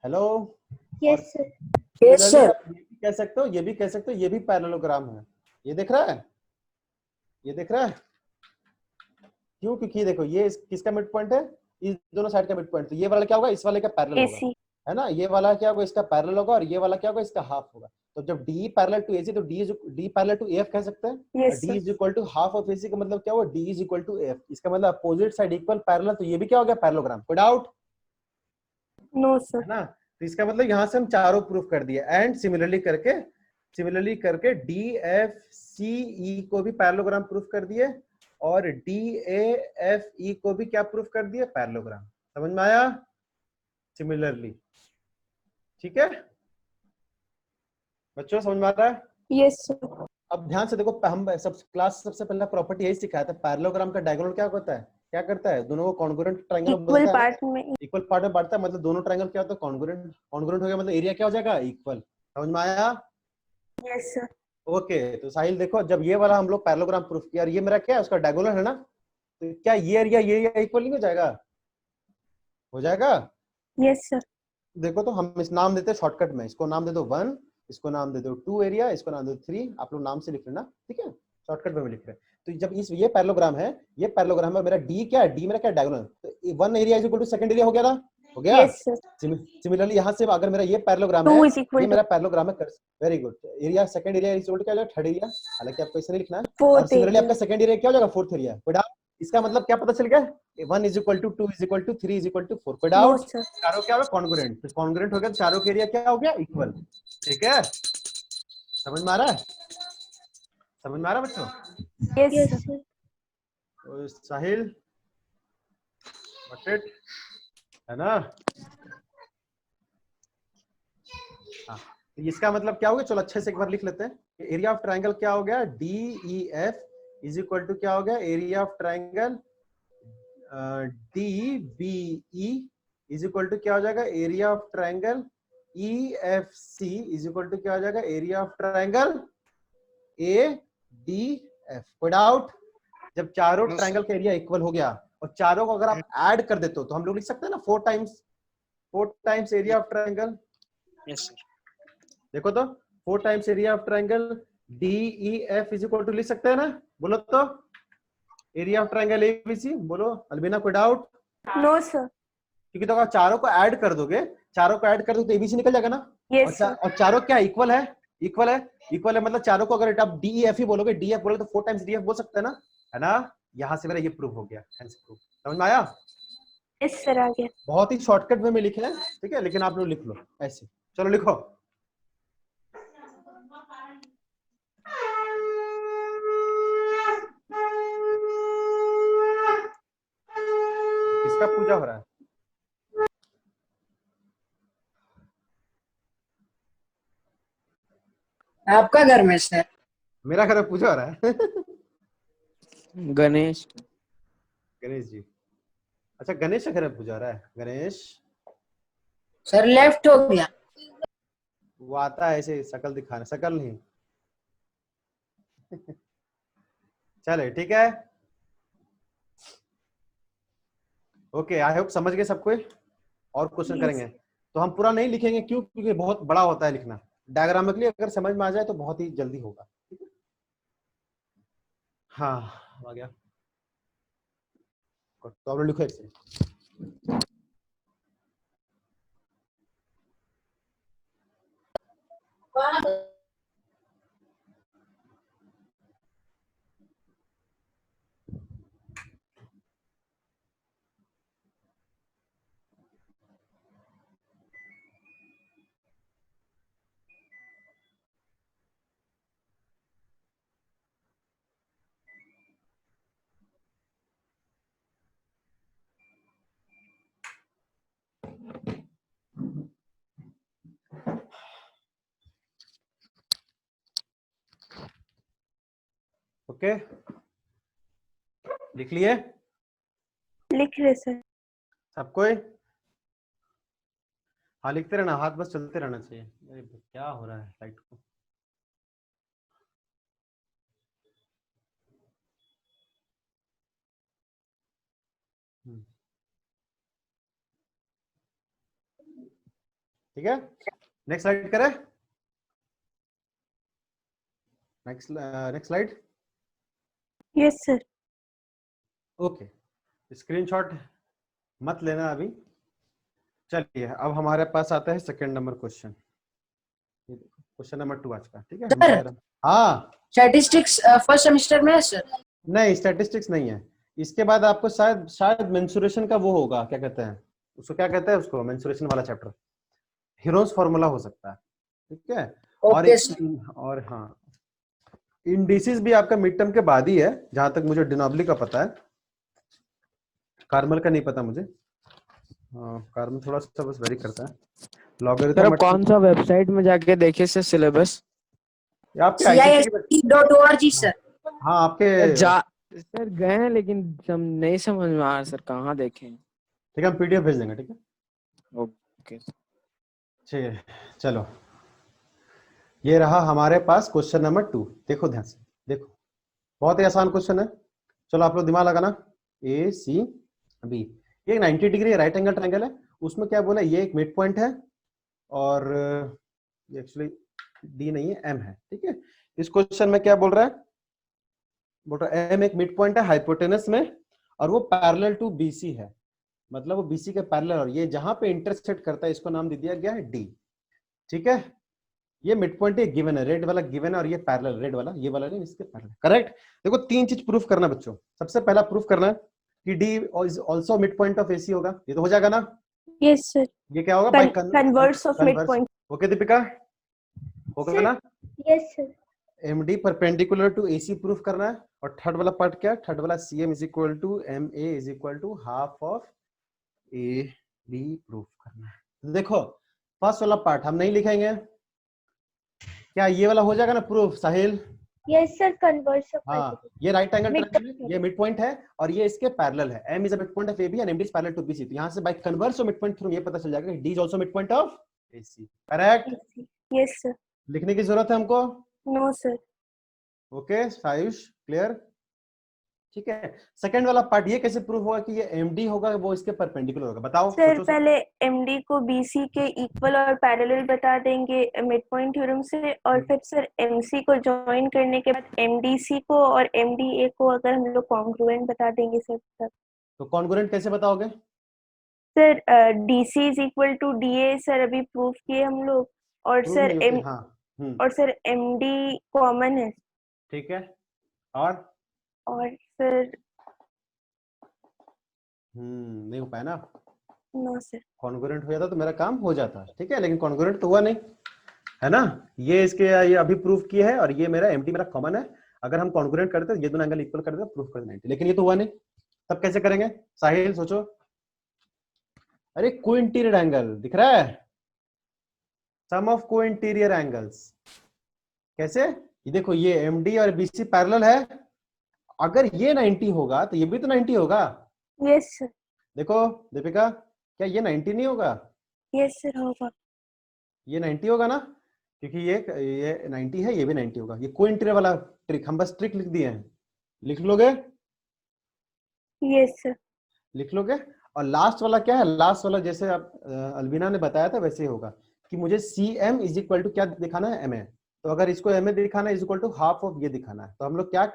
A: हेलो?
B: Yes sir.
A: Similarly, आप ये भी कह सकते हो, ये भी कह सकते हो, ये भी पैरेललोग्राम है। ये देख रहा है, ये देख रहा है, क्यों? क्योंकि देखो ये किसका मिड पॉइंट है, इस दोनों साइड का मिड पॉइंट, तो ये वाला क्या होगा, इस वाले का पैरेलल होगा,
B: AC।
A: है ना, ये वाला क्या होगा, इसका पैरेलल होगा, और ये वाला क्या होगा, इसका हाफ होगा। तो जब D पैरेलल टू AC तो D पैरेलल टू AF कह सकते हैं।
B: Yes
A: D
B: sir.
A: Is equal to half of AC का मतलब क्या हुआ, D is equal to AF, इसका मतलब अपोजिट साइड इक्वल पैरेलल, तो ये भी क्या हो गया, पैरेललोग्राम। कोई डाउट?
B: No sir.
A: है ना, तो इसका मतलब यहाँ से हम चारों प्रूफ कर दिए, एंड सिमिलरली करके DFCE को भी पैरेललोग्राम प्रूफ कर दिए, और DAFE को भी क्या प्रूफ कर दिए, पैरेललोग्राम। समझ में आया? सिमिलरली, ठीक है बच्चों, समझ में आ रहा है?
B: Yes sir.
A: अब ध्यान से देखो, हम सब क्लास सबसे पहला प्रॉपर्टी यही सिखाया था, पैरेललोग्राम का डायगोनल क्या होता है, क्या करता है, दोनों को कॉन्ग्रुएंट ट्रायंगल
B: इक्वल पार्ट में।
A: इक्वल पार्ट में बांटता है, मतलब दोनों ट्रायंगल क्या होता है, कॉन्ग्रुएंट। कॉन्ग्रुएंट हो गया मतलब एरिया क्या हो जाएगा, इक्वल। समझ में आया?
B: Yes sir.
A: ओके, तो साहिल देखो, जब ये वाला हम लोग पैरेललोग्राम प्रूफ किया और ये मेरा क्या है, उसका डायगोनल है ना, तो क्या ये एरिया इक्वल नहीं हो जाएगा? हो जाएगा।
B: Yes sir.
A: देखो तो, हम इस नाम देते हैं शॉर्टकट में, इसको नाम दे दो 1, इसको नाम दे दो 2 एरिया, इसको नाम दे दो 3, आप लोग नाम से लिख लेना। ठीक है, शॉर्टकट में लिख रहे हैं। तो जब ये पैरेललोग्राम है, ये पैरेललोग्राम है, मेरा D क्या है, D मेरा क्या है, डायगोनल, तो 1 area is equal to second area हो गया ना, हो गया।
B: Yes sir.
A: सिमिलरली यहाँ से अगर मेरा ये पैरेललोग्राम
B: 2
A: है,
B: इज इक्वल
A: ये
B: टू
A: मेरा पैरेललोग्राम है, very good, area second area is equal to क्या हो जाएगा, थर्ड एरिया, हालांकि आपको इसे नहीं लिखना है। और
B: फोर्थ
A: सिमिलरली
B: एरिया।
A: आपका सेकंड एरिया क्या हो जाएगा, फोर्थ एरिया। इसका मतलब क्या पता चल गया? 1 = 2 = 3 = 4। कोई
B: नो
A: डाउट?
B: सर।
A: चारों क्या होगा? कॉन्ग्रुएंट। तो कॉन्ग्रुएंट हो गया तो चारों का एरिया क्या हो गया? इक्वल। ठीक है, समझ में आ रहा है? समझ में आ रहा है बच्चों?
B: Yes sir.
A: तो साहिल बट इट है ना? हाँ, तो इसका मतलब क्या हो गया? चलो अच्छे से एक बार लिख लेते हैं। एरिया ऑफ ट्राइंगल क्या हो गया? DEF = क्या हो गया? एरिया ऑफ ट्राइंगल DBE = क्या हो जाएगा? एरिया ऑफ ट्राइंगल EFC = क्या हो जाएगा? Area of triangle ADF। कोई डाउट? जब चारों ट्राइंगल का एरिया इक्वल हो गया और चारों को अगर आप ऐड कर देते हो तो हम लोग लिख सकते हैं ना 4 times area of triangle.
D: Yes sir.
A: देखो तो 4 times area of triangle DEF = लिख सकते हैं ना? बोलो तो एरिया ऑफ ट्राइंगल ABC। बोलो अलबीना, कोई डाउट?
B: No sir.
A: क्योंकि तो अगर चारों को ऐड कर दोगे तो ABC निकल जाएगा ना?
B: Yes sir.
A: और चारों क्या इक्वल है? इक्वल है मतलब चारों को अगर आप DEF ही बोलोगे, DF बोलोगे तो 4 टाइम्स DF बोल सकते हैं ना? है ना? यहां से मेरा ये प्रूफ हो गया। Hence proof. समझ में आया?
B: यस सर, आ गया।
A: बहुत ही शॉर्टकट वे में लिखे हैं, ठीक है, लेकिन आप लोग लिख लो ऐसे। चलो लिखो। किसका पूजा हो रहा है?
E: आपका घर में सर।
A: मेरा घर में पूजा हो रहा है।
C: गणेश।
A: गणेश जी, अच्छा गणेश का घर में पूजा हो रहा है। गणेश
E: सर लेफ्ट हो गया।
A: वो आता है ऐसे शकल दिखाने, शकल नहीं। चले ठीक है, ओके, आई होप समझ गए सब कोई। और क्वेश्चन
B: Yes.
A: करेंगे तो हम पूरा नहीं लिखेंगे, क्यों? क्योंकि बहुत बड़ा होता है लिखना। डायग्रामिकली अगर समझ में आ जाए तो बहुत ही जल्दी होगा, ठीक है? हाँ आ गया। तो आप लोग लिखो ऐसे। ओके, लिख लिए
B: लिख रहे सर।
A: सब कोई? हाँ लिखते रहना, हाथ बस चलते रहना चाहिए। अरे क्या हो रहा है लाइट को? ठीक है, नेक्स्ट स्लाइड करें। Next slide.
B: Yes sir.
A: Okay, screenshot मत लेना अभी। चलिए अब हमारे पास आता है second number question. Question number 2 आज का, ठीक है?
E: सर।
A: हाँ,
E: स्टैटिस्टिक्स फर्स्ट सेमेस्टर में है सर।
A: नहीं स्टैटिस्टिक्स नहीं है। इसके बाद आपको शायद मेंसुरेशन का वो होगा, क्या कहते हैं उसको, क्या कहते हैं उसको, मेंसुरेशन वाला चैप्टर, हीरोज फार्मूला हो सकता है, ठीक है?
E: Okay sir.
A: और हाँ, इंडिसेस भी आपका मिड टर्म के बाद ही है, जहां तक मुझे डिनॉबली का पता है। कार्मल का नहीं पता मुझे। कार्मल थोड़ा सा बस वेरी करता है।
C: सर
A: लॉगरिथम
C: अब कौन सा वेबसाइट में जाके देखे सर सिलेबस?
A: आपके आईसीटी के,
E: CIST.org सर।
A: हाँ आपके,
C: सर गए हैं लेकिन नहीं समझ में आ रहा सर, कहाँ देखें?
A: ठीक है हम पीडीएफ भेज देंगे, ठीक है?
C: ओके
A: ठीक है, चलो ये रहा हमारे पास क्वेश्चन नंबर 2। देखो ध्यान से, देखो बहुत ही आसान क्वेश्चन है। चलो आप लोग दिमाग लगाना। ACB ये 90 डिग्री राइट एंगल ट्रायंगल है। उसमें क्या बोला, ये एक मिड पॉइंट है और ये एक्चुअली D नहीं है, M है, ठीक है? इस क्वेश्चन में क्या बोल रहा है? बोल रहा है M एक मिड पॉइंट है हाइपोटेनस में और वो पैरेलल टू BC है, मतलब वो BC के पैरेलल, और ये जहां पे इंटरसेक्ट करता है इसको नाम दे दिया गया है D, ठीक है? ये मिड पॉइंट है, गिवन है, रेड वाला गिवन है, और ये पैरेलल, रेड वाला, ये वाला नहीं, इसके पैरेलल, करेक्ट। देखो 3 चीज प्रूफ करना बच्चों। सबसे पहला प्रूफ करना है कि D is also mid point of AC होगा, ये तो हो जाएगा ना।
B: यस सर,
A: ये क्या होगा, by
B: converse of mid point.
A: Okay Deepika, होगा ना।
B: Yes sir,
A: MD perpendicular to AC proof करना है। और थर्ड वाला पार्ट क्या है, थर्ड वाला CM is equal to MA is equal to half of AD proof करना है। देखो फर्स्ट वाला पार्ट हम नहीं लिखेंगे, क्या ये वाला हो जाएगा ना proof Sahil.
B: Yes sir, converse of
A: हाँ, ये राइट एंगल
B: Mid
A: ट्रायंगल है, ये मिड पॉइंट है और ये इसके पैरेलल है। M is a mid point of AB and MD is parallel to BC। तो यहाँ से by converse of mid point through ये पता चल जाएगा कि D is also mid point of AC, correct.
B: Yes sir,
A: लिखने की जरूरत है हमको।
B: No sir.
A: ओके सायुष, क्लियर, ठीक है। सेकंड वाला पार्ट ये कैसे प्रूफ होगा कि ये MD होगा वो इसके परपेंडिकुलर होगा, बताओ।
B: सर
A: सोचो
B: पहले MD को BC के इक्वल और पैरेलल बता देंगे मिड पॉइंट थ्योरम से, और फिर सर MC को ज्वाइन करने के बाद MDC को और MDA को अगर हम लोग कॉन्ग्रुएंट बता देंगे सर तब।
A: तो कॉन्ग्रुएंट कैसे बताओगे।
B: Sir DC is equal to DA sir अभी प्रूफ किए हम लोग, और
A: प्रूफ
B: सर
A: नहीं होती, हाँ
B: और सर MD कॉमन है।
A: ठीक है, और
B: सर
A: नहीं हो पाया ना।
B: No sir.
A: कॉन्ग्रुएंट हो जाता तो मेरा काम हो जाता, ठीक है, लेकिन कॉन्ग्रुएंट तो हुआ नहीं, है ना। ये इसके ये अभी प्रूफ किया है और ये मेरा MD मेरा कॉमन है। अगर हम कॉन्ग्रुएंट करते तो ये दोनों एंगल इक्वल करते प्रूफ कर देना, लेकिन ये तो हुआ नहीं। तब कैसे करेंगे साहिल, सोचो। अरे को इंटीरियर एंगल दिख रहा है, सम ऑफ को इंटीरियर एंगल्स। कैसे, ये देखो ये MD और BC पैरेलल है, अगर ये 90 होगा तो ये भी तो 90 होगा।
B: Yes sir.
A: देखो दीपिका, क्या ये 90 नहीं होगा।
B: यस सर होगा।
A: ये 90 होगा ना, क्योंकि ये 90 है, ये भी 90 होगा। ये को इंटीरियर वाला ट्रिक, हम बस ट्रिक लिख दिए हैं, लिख लोगे।
B: Yes sir.
A: लिख लोगे। और लास्ट वाला क्या है, लास्ट वाला जैसे आप अलबीना ने बताया था वैसे ही होगा कि मुझे CM इज इक्वल टू क्या दिखाना है, MA। तो अगर इसको MA दिखाना है is equal to half of ये दिखाना है, तो हम लोग क्या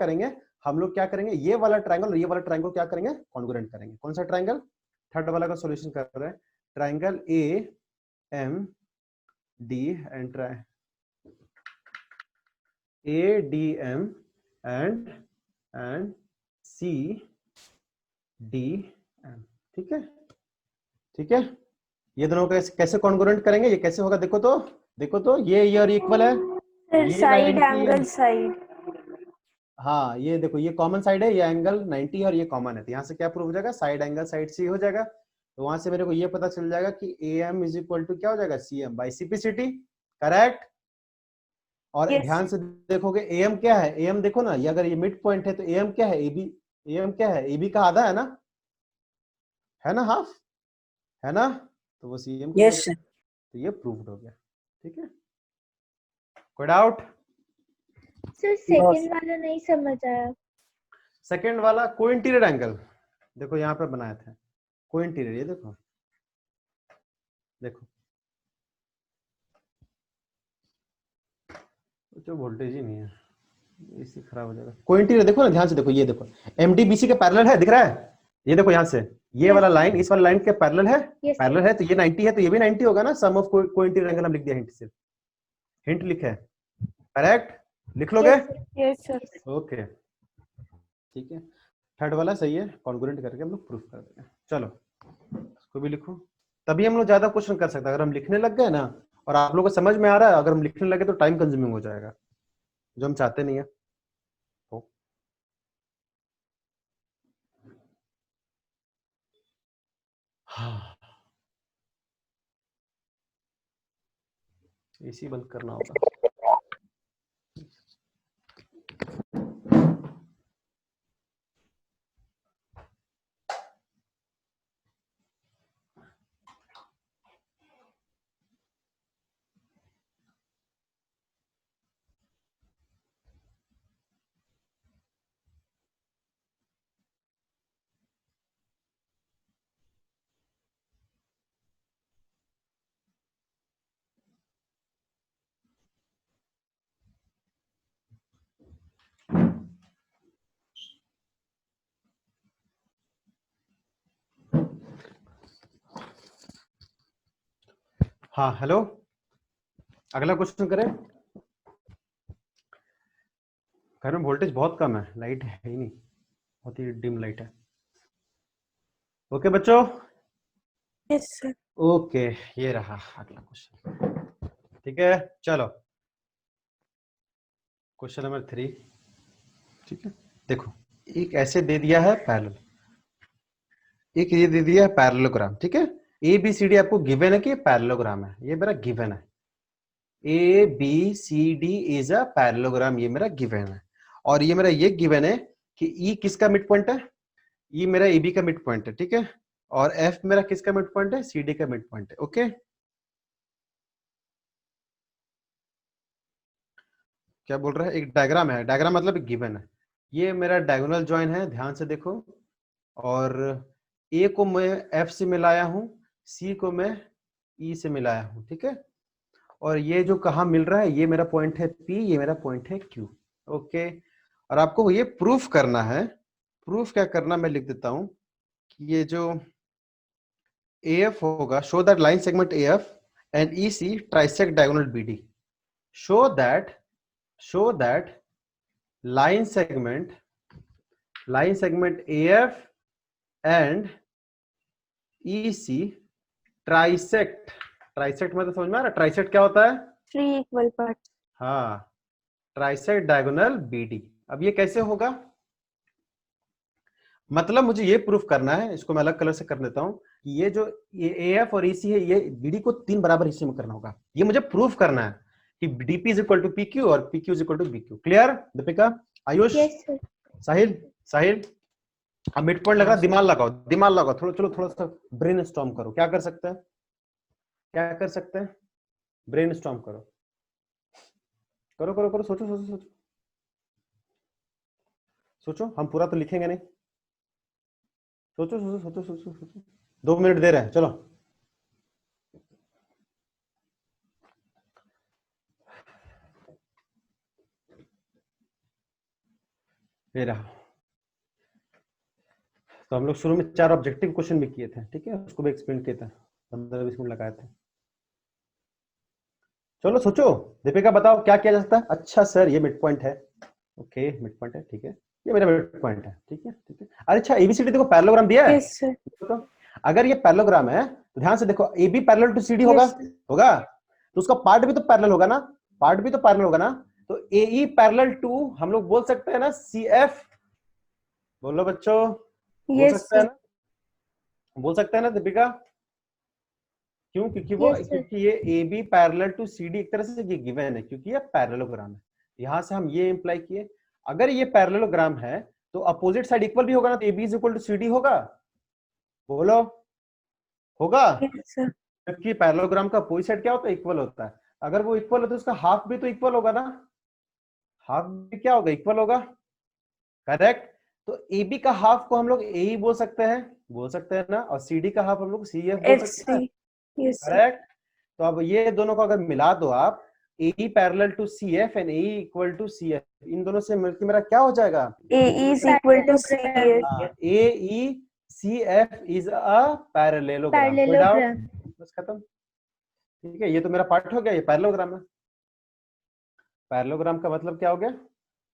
A: करेंगे, ये वाला ट्रायंगल और ये वाला ट्रायंगल क्या करेंगे, कॉन्ग्रुएंट करेंगे। कौन सा ट्रायंगल, थर्ड वाला का सॉल्यूशन कर रहे हैं, triangle AMD and ADM and CDM, ठीक है, ठीक है। ये दोनों को कैसे कॉन्ग्रुएंट करेंगे, ये कैसे होगा, देखो तो ये और इक्वल है,
B: सर
A: ये
B: साइड
A: 90 है।
B: Angle side.
A: हाँ ये देखो ये कॉमन साइड है, ये एंगल 90 है और ये कॉमन है, तो यहाँ से क्या प्रूव हो जाएगा, साइड एंगल साइड से हो जाएगा। तो वहां से मेरे को ये पता चल जाएगा कि AM इज इक्वल टू क्या हो जाएगा, CM बाई CPCT, करेक्ट। और
B: Yes.
A: ध्यान से देखोगे AM क्या है, AM देखो ना, ये अगर ये मिड पॉइंट है तो AM क्या है, AM क्या है, AB का आधा है ना, हाफ है ना, तो वो CM का हो
E: यस
A: जाएगा।
E: सर।
A: तो ये प्रूव्ड हो गया, ठीक है। कोई डाउट।
B: सर सेकंड वाला नहीं समझ आया।
A: सेकंड वाला को इंटीरियर एंगल, देखो यहाँ पे बनाए थे को इंटीरियर, ये देखो जो वोल्टेज ही नहीं है, इसी खराब हो जाएगा। को इंटीरियर देखो ना, ध्यान से देखो, ये देखो MD BC के पैरेलल है, दिख रहा है, ये देखो यहाँ से ये
B: Yes,
A: वाला लाइन इस वाला लाइन के पैरेलल है,
B: Yes,
A: पैरेलल है, तो ये 90 है तो ये भी 90 होगा ना। सम ऑफ को इंटीरियर एंगल हम लिख दिया, हिंट से, हिंट लिखा है, करेक्ट, लिख लोगे।
B: Yes sir.
A: ओके ठीक है, थर्ड वाला सही है, कॉन्ग्रुएंट करके हम लोग प्रूफ कर देंगे। चलो इसको भी लिखो, तभी हम लोग ज्यादा क्वेश्चन कर सकते हैं। अगर हम लिखने लग गए ना और आप लोगों को समझ में आ रहा है, अगर हम लिखने लगे तो टाइम कंज्यूमिंग हो जाएगा, जो हम चाहते नहीं है। हाँ, एसी बंद करना होगा। हाँ हेलो, अगला क्वेश्चन करें। घर में वोल्टेज बहुत कम है, लाइट है ही नहीं, बहुत ही डिम लाइट है। ओके बच्चों,
B: यस सर।
A: ओके ये रहा अगला क्वेश्चन। ठीक है, चलो क्वेश्चन नंबर 3। ठीक है, देखो एक ऐसे दे दिया है पैरेलल, एक ये दे दिया है पैरेललोग्राम। ठीक है, ए बी सी डी आपको गिवन है कि पैरेललोग्राम है, ये मेरा गिवन है। A B C D is a parallelogram, ये मेरा गिवन है। और ये मेरा ये गिवन है कि ई किसका मिड पॉइंट है, ई मेरा ए बी का मिड पॉइंट है। ठीक है, और एफ मेरा किसका मिड पॉइंट है, सी डी का मिड पॉइंट है। ओके, क्या बोल रहा है, एक डायग्राम है, डायग्राम मतलब एक गिवन है। ये मेरा डायगोनल जॉइन है, ध्यान से देखो। और ए को मैं एफ से मिलाया हूं, सी को मैं ई से मिलाया हूं। ठीक है, और ये जो कहा मिल रहा है, ये मेरा पॉइंट है पी, ये मेरा पॉइंट है क्यू। ओके, और आपको ये प्रूफ करना है। प्रूफ क्या करना, मैं लिख देता हूं कि ये जो AF होगा, show that line segment AF and EC trisect diagonal BD। Show that line segment AF and EC trisect मतलब समझ में आ रहा है, ट्राइसेक्ट क्या होता है,
B: 3 इक्वल पार्ट।
A: हाँ, ट्राइसेक्ट डायगोनल BD। अब ये कैसे होगा, मतलब मुझे ये प्रूफ करना है, इसको मैं अलग कलर से कर देता हूं कि ये जो AF और EC है, ये BD को 3 बराबर हिस्से में करना होगा। ये मुझे प्रूफ करना है कि DP is equal to PQ और PQ is equal to BQ। Clear Deepika, Ayush,
B: yes sir.
A: Sahil अब मिड पॉइंट लग रहा है, दिमाग लगाओ थोड़ा, चलो थोड़ा सा ब्रेन स्टॉर्म करो। क्या कर सकते हैं, ब्रेन स्टॉर्म करो, सोचो, हम पूरा तो लिखेंगे नहीं, सोचो। 2 मिनट दे रहे हैं, चलो। ये रहा। तो हम लोग शुरू में 4 ऑब्जेक्टिव क्वेश्चन भी किए थे। ठीक है, उसको भी एक्सप्लेन किए थे, 15-20 मिनट लगाए थे। चलो सोचो, दीपिका बताओ क्या किया जा सकता है। अच्छा सर, ये मिड पॉइंट है। ओके, मिड पॉइंट है, ठीक है, ये मेरा मिड पॉइंट है। ठीक है। अरे अच्छा, एबीसीडी देखो पैरेललोग्राम दिया है।
B: Yes sir.
A: तो अगर ये पैरेललोग्राम है तो ध्यान से देखो, A B parallel to C D होगा, तो उसका पार्ट भी तो पैरेलल होगा ना, तो ए ई पैरेलल टू हम लोग बोल सकते हैं ना सी एफ। बोलो बच्चों,
B: यस सर।
A: बोल सकते हैं ना दीपिका। क्यों, क्योंकि
B: Yes, sir.
A: क्योंकि ये A B parallel to C D एक तरह से ये गिवन है, क्योंकि ये पैरेललोग्राम है। यहां से हम ये इंप्लाई किए, अगर ये पैरेललोग्राम है तो अपोजिट साइड इक्वल भी होगा ना, तो A B is equal to C D होगा। बोलो, होगा,
B: Yes, sir.
A: क्योंकि पैरेललोग्राम का अपोजिट साइड क्या होता है, इक्वल होता है। अगर वो इक्वल है तो उसका हाफ भी तो इक्वल होगा ना, हाफ भी क्या होगा, इक्वल होगा। करेक्ट, तो ए बी का हाफ को हम लोग ए ही बोल सकते हैं ना, और सी डी का हाफ हम लोग सी एफ बोल सकते हैं।
B: Yes, sir.
A: करेक्ट, तो अब ये दोनों को अगर मिला दो आप, AE parallel to CF and AE equal to CF, इन दोनों से मिलकर मेरा क्या हो जाएगा,
B: AE is equal to CF.
A: AE CF is a parallelogram. कोई डाउट, बस खत्म। ठीक है, ये तो मेरा पार्ट हो गया, ये पैरेललोग्राम है। पैरेललोग्राम का मतलब क्या हो गया,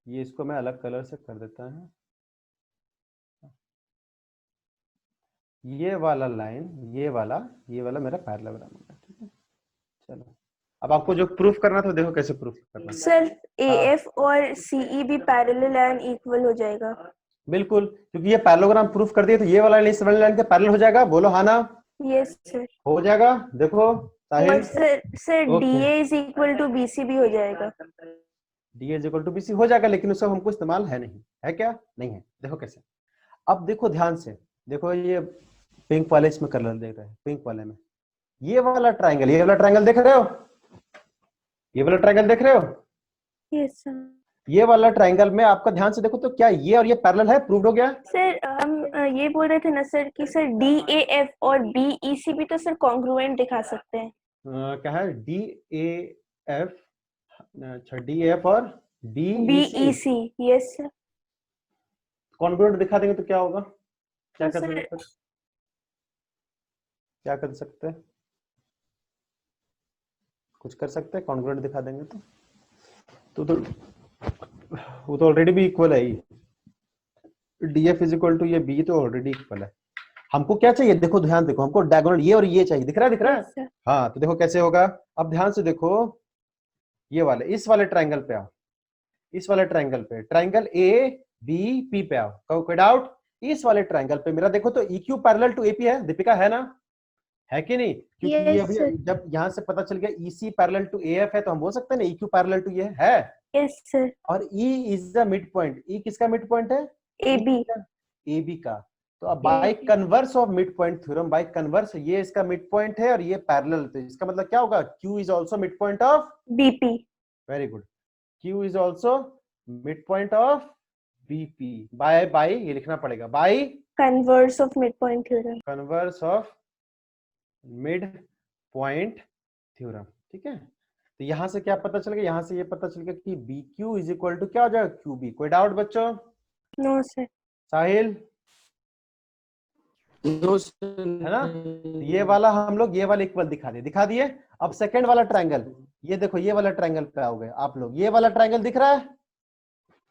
A: ये इसको मैं अलग कलर से कर देता हूं। ये वाला लाइन, ये वाला मेरा पैरेललोग्राम हो गया। ठीक है, चलो अब आपको जो प्रूफ करना था, देखो कैसे प्रूफ करना है।
B: सर AF और CE भी पैरेलल एंड इक्वल हो जाएगा।
A: बिल्कुल, क्योंकि ये पैरेललोग्राम प्रूफ कर दिए तो ये वाला लाइन इस वाली लाइन के पैरेलल हो जाएगा। बोलो हाँ ना,
B: यस सर।
A: हो जाएगा। देखो
B: और
A: Sahil,
B: sir
A: Okay.
B: DA is equal to BC भी हो जाएगा।
A: D is equal to BC हो जाएगा, लेकिन उसका हमको इस्तेमाल है नहीं, है क्या, नहीं है। देखो कैसे, अब देखो ध्यान से देखो, ये पिंक वाले इसमें कलर देख रहे हैं, पिंक वाले में ये वाला ट्राइंगल, ये वाला ट्राइंगल देख रहे हो, ये वाला ट्राइंगल देख रहे हो,
B: यस सर।
A: ये वाला ट्राइंगल में आपका ध्यान से देखो तो क्या ये और ये पैरेलल है, प्रूव्ड हो गया।
B: सर हम ये बोल रहे थे ना सर कि सर DAF और BEC भी तो सर कॉन्ग्रुएंट दिखा सकते हैं।
A: क्या है, DAF, अच्छा DAF और BEC
B: यस सर।
A: कॉन्ग्रुएंट दिखा देंगे तो क्या होगा, क्या
B: तो
A: कर
B: सर-
A: सकते हैं, क्या कर सकते हैं, कुछ कर सकते हैं, कॉन्ग्रुएंट दिखा देंगे तो वो तो ऑलरेडी भी इक्वल है ही। डीएफ इज इक्वल टू ये बी तो ऑलरेडी इक्वल है। हमको क्या चाहिए, देखो ध्यान देखो, हमको डायगोनल ये और ये चाहिए, दिख रहा है।
B: Yes, sir.
A: हाँ तो देखो कैसे होगा, अब ध्यान से देखो, ये वाले इस वाले ट्रायंगल पे आओ, इस वाले ट्रायंगल पे, ट्रायंगल ए बी पी पे आओ, कोई डाउट? इस वाले ट्रायंगल पे मेरा देखो तो EQ पैरेलल टू AP है, दीपिका है ना, है कि नहीं? क्योंकि ये
B: Yes,
A: अभी
B: sir.
A: जब यहाँ से पता चल गया EC पैरेलल टू AF है तो हम बोल सकते हैं ना EQ पैरेलल टू ये है।
B: Yes, sir.
A: और E is the mid point, E किसका मिड पॉइंट है?
B: AB.
A: AB का। तो अब bye converse of mid point theorem, by converse ये इसका मिड पॉइंट है और ये पैरेलल, तो इसका मतलब क्या होगा, Q is also mid point of
B: BP.
A: Very good, Q is also mid point of BP। By ये लिखना पड़ेगा, by
B: Converse of midpoint theorem.
A: Converse of mid point theorem. ठीक है, तो यहां से क्या पता चल गया, यहां से ये पता चल गया कि BQ इज इक्वल टू क्या हो जाएगा, QB। कोई डाउट बच्चों?
B: No, sir.
A: साहिल
C: नो
A: है ना? तो ये वाला हम लोग ये वाला इक्वल दिखा दिए। अब सेकंड वाला ट्रायंगल, ये देखो ये वाला ट्रायंगल पे आओगे आप लोग, ये वाला ट्रायंगल दिख रहा है?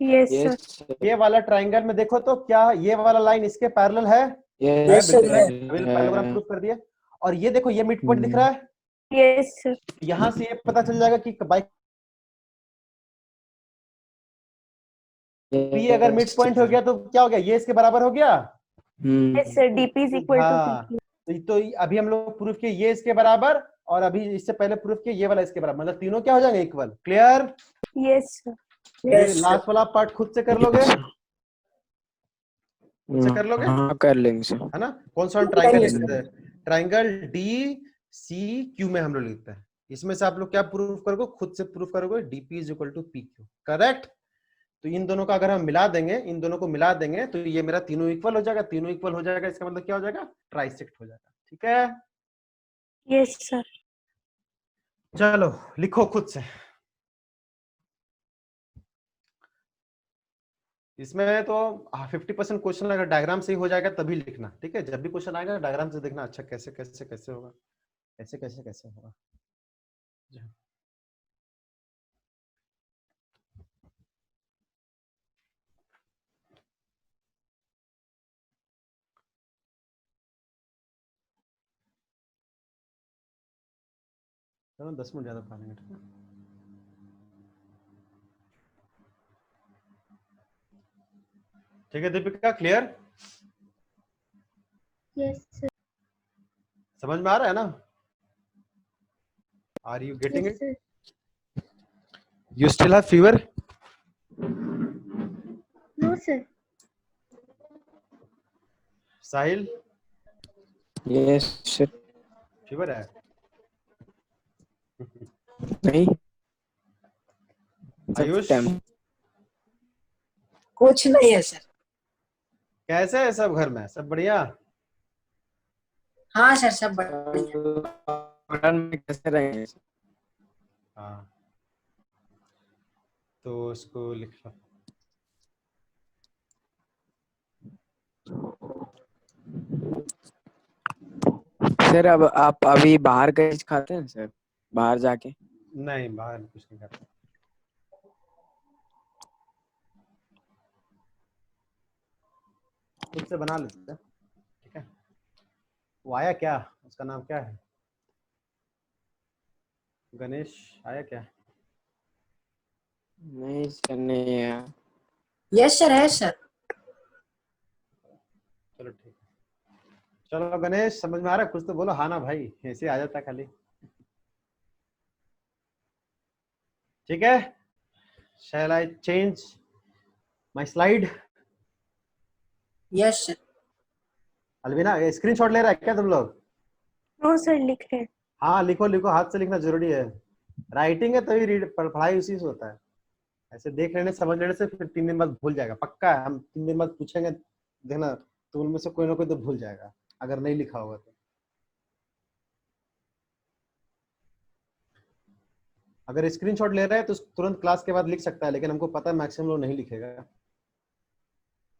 B: Yes, sir.
C: यस
A: ये वाला ट्रायंगल में देखो तो क्या ये वाला लाइन इसके पैरेलल है?
E: Yes, sir.
A: पैरेललोग्राम प्रूफ कर दिया। और ये देखो ये मिड पॉइंट दिख रहा है,
B: Yes, sir.
A: यहां से ये पता चल जाएगा कि बाय P अगर मिड पॉइंट हो गया तो क्या हो गया, ये इसके बराबर हो गया।
B: Yes, sir. DP is equal to
A: हाँ,
B: PQ.
A: तो अभी हम लोग प्रूफ किए ये इसके बराबर, और अभी इससे पहले प्रूफ किए ये वाला इसके बराबर, मतलब तीनों क्या हो जाएंगे, equal. Clear?
B: Yes, sir.
E: Yes, sir.
A: Last वाला पार्ट खुद से कर लोगे, खुद से कर लोगे,
C: हाँ कर लेंगे सर।
A: है ना? कौन सा ट्रायंगल
E: Yes,
A: लिखते हैं? ट्रायंगल DCQ में हम लोग लिखते हैं। इसमें से आप लोग क्या प्रूफ करोगे, खुद से प्रूफ करोगे, DP is equal to PQ। Correct? तो इन दोनों का अगर हम मिला देंगे, इन दोनों को मिला देंगे तो ये मेरा तीनों इक्वल हो जाएगा, तीनों इक्वल हो जाएगा, इसका मतलब क्या हो जाएगा, ट्राइसेक्ट हो जाएगा। ठीक है,
B: Yes, sir.
A: चलो लिखो खुद से। इसमें तो 50% क्वेश्चन अगर डायग्राम से ही हो जाएगा तभी लिखना। ठीक है, जब भी क्वेश्चन आएगा डायग्राम से देखना, अच्छा कैसे कैसे कैसे होगा, कैसे कैसे कैसे होगा। चलो 10 मिनट ज्यादा पढ़ा लेंगे। ठीक है दीपिका, क्लियर?
B: Yes, sir.
A: समझ में आ रहा है ना? Are you getting it?
B: sir.
A: You still have fever?
B: No, sir.
A: Sahil
C: yes sir.
A: Fever है?
C: नहीं
A: आयुष
E: कुछ नहीं है सर।
A: कैसे है सब, घर में सब बढ़िया?
E: हाँ सर, सब बढ़िया।
C: में कैसे रहेंगे?
A: हाँ तो इसको लिख लो।
C: सर अब आप अभी बाहर का चीज खाते हैं सर, बाहर जाके?
A: नहीं बाहर कुछ नहीं करता, खुद से बना लेते हैं। ठीक है, वो आया क्या, उसका नाम क्या है, गणेश आया क्या?
C: नहीं सर नहीं है।
E: यस सर, है सर।
A: चलो ठीक है, चलो गणेश समझ में आ रहा है, कुछ तो बोलो। हाँ ना भाई, ऐसे आ जाता खाली। ठीक है, shall I change my slide?
E: Yes sir.
A: Alvina screenshot ले रहा है क्या तुम लोग?
B: No, sir. लिख रहे हैं।
A: हाँ लिखो लिखो, हाथ से लिखना जरूरी है। राइटिंग है तभी रीड, पढ़ाई उसी से होता है। ऐसे देख लेने समझ लेने से फिर 3 दिन बाद भूल जाएगा, पक्का है। हम 3 दिन बाद पूछेंगे देखना, तो उनमें से कोई ना कोई तो भूल जाएगा अगर नहीं लिखा होगा तो। अगर स्क्रीनशॉट ले रहे हैं तो तुरंत क्लास के बाद लिख सकता है, लेकिन हमको पता है मैक्सिमम लोग नहीं लिखेगा,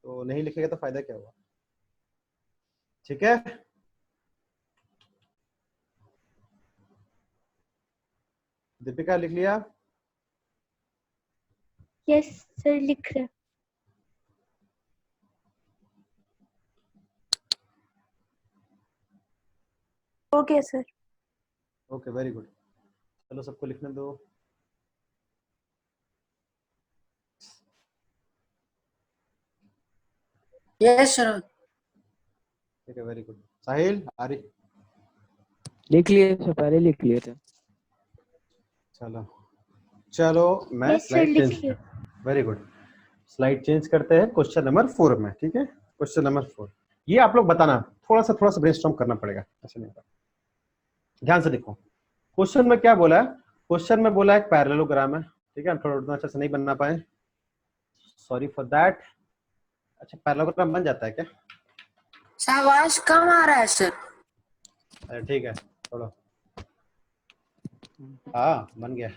A: तो नहीं लिखेगा तो फायदा क्या हुआ। ठीक है, दीपिका लिख लिया?
D: यस सर लिख रहे।
B: Okay sir.
A: Okay very good. चलो सबको लिखने दो।
E: Yes sir.
A: ठीक है वेरी गुड। साहिल, आरिफ,
C: लिख लिए थे, पहले लिख लिए थे।
A: चलो चलो मैं
D: यस सर
A: स्लाइड
D: लिख
A: चेंज,
D: लिए।
A: वेरी गुड, स्लाइड चेंज करते हैं क्वेश्चन नंबर 4 में। ठीक है, क्वेश्चन नंबर 4 ये आप लोग बताना, थोड़ा सा ब्रेनस्टॉर्म करना पड़ेगा, ऐसे नहीं होगा। ध्यान से देखो क्वेश्चन में क्या बोला है। क्वेश्चन में बोला है एक पैरेललोग्राम है, ठीक है, हम थोड़ा उतना अच्छे से नहीं बनना पाए, सॉरी फॉर दैट। अच्छा पैरेललोग्राम बन जाता है क्या?
E: आवाज कम आ रहा है सर।
A: अरे ठीक है छोड़ो, हाँ बन गया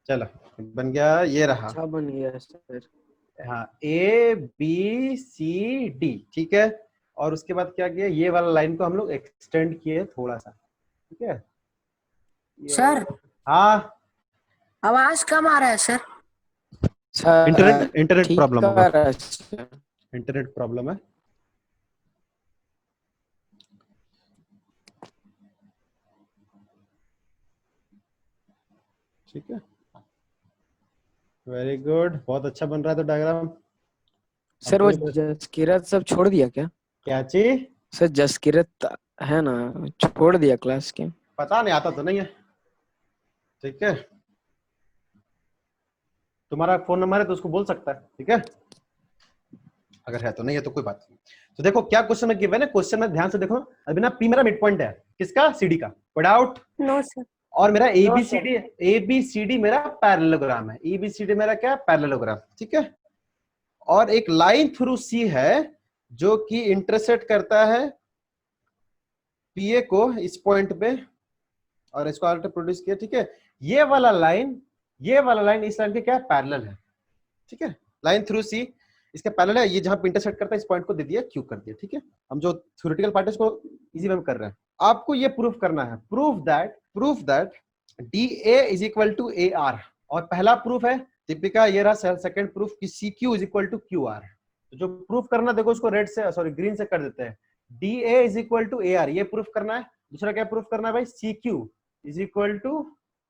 A: चलो बन गया, ये रहा।
C: अच्छा बन गया सर।
A: हाँ ए बी सी डी, ठीक है, और उसके बाद क्या किया, ये वाला लाइन को हम लोग एक्सटेंड किए थोड़ा सा, ठीक है।
E: सर
A: हाँ
E: आवाज कम आ रहा है सर।
C: सर
A: इंटरनेट
C: ठीक
A: प्रॉब्लम
C: कर
A: होगा,
C: रहा है सर।
A: इंटरनेट प्रॉब्लम है। ठीक है वेरी गुड, बहुत अच्छा बन रहा है तो डायग्राम।
C: सर वो जसकीरत सब छोड़ दिया क्या?
A: क्या चीज?
C: सर जसकीरत है ना, छोड़ दिया क्लास के?
A: पता नहीं, आता तो नहीं है। ठीक है तुम्हारा फोन नंबर है तो उसको बोल सकता है, ठीक है, अगर है तो, नहीं है तो कोई बात नहीं। तो देखो क्या क्वेश्चन में गिवन है, क्वेश्चन में ध्यान से देखो। अभी ना पी मेरा मिड पॉइंट है, किसका? सीडी का, पढ़ आउट।
B: No sir.
A: और मेरा एबीसीडी मेरा पैरेललोग्राम है, एबीसीडी मेरा क्या? पैरेललोग्राम, ठीक है। और एक लाइन थ्रू सी है जो कि इंटरसेक्ट करता है पीए को इस पॉइंट पे, और इसको आल्टर प्रोड्यूस किया, ठीक है। ये वाला लाइन इस लाइन के क्या? पैरेलल है, ठीक है। लाइन थ्रू सी इसके पैरेलल है, ये जहां पे इंटरसेक्ट करता है इस पॉइंट को दे दिया क्यू कर दिया, ठीक है। हम जो थ्योरेटिकल पार्ट है उसको इजी वे में कर रहे हैं। आपको ये प्रूफ करना है, proof that D A is equal to A R. और पहला प्रूफ है दीपिका, ये रहा सेकंड प्रूफ कि C Q is equal to Q R. तो जो प्रूफ करना देखो उसको रेड से, सॉरी ग्रीन से कर देते हैं। D A is equal to A R, ये प्रूफ करना है। दूसरा क्या प्रूफ करना है भाई? C Q is equal to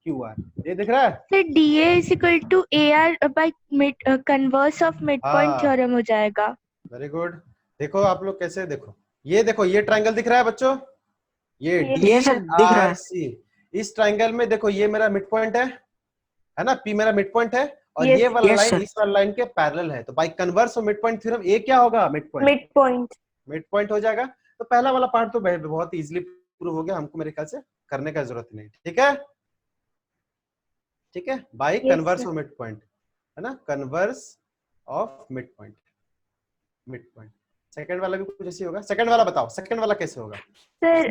A: Q R. ये दिख रहा है?
D: Sir DA is equal to AR by converse of midpoint
A: हाँ
D: theorem हो जाएगा।
A: Very good. देखो आप लोग कैसे, देखो ये देखो, ये ट्रायंगल दिख रहा है बच्चों, ये डी
E: ये सर दिख रहा
A: आर
E: है।
A: सी। इस ट्रायंगल में देखो ये मेरा मिड पॉइंट है ना, पी मेरा मिड पॉइंट है, और
B: Yes,
A: ये वाला
E: yes,
A: लाइन
E: sir.
A: इस वाला लाइन के पैरेलल है। तो by converse of mid point theorem ये क्या होगा? मिड पॉइंट,
B: मिड
A: हो
B: पॉइंट।
A: जाएगा। तो पहला वाला पार्ट तो बहुत इजीली प्रूव हो गया, हमको मेरे ख्याल से करने का जरूरत नहीं, ठीक है, ठीक है। By
B: Yes,
A: converse
B: sir.
A: Of mid point, है ना, converse of mid point. Second वाला भी कुछ ऐसे होगा। सेकंड वाला बताओ, सेकंड वाला कैसे होगा?
B: सर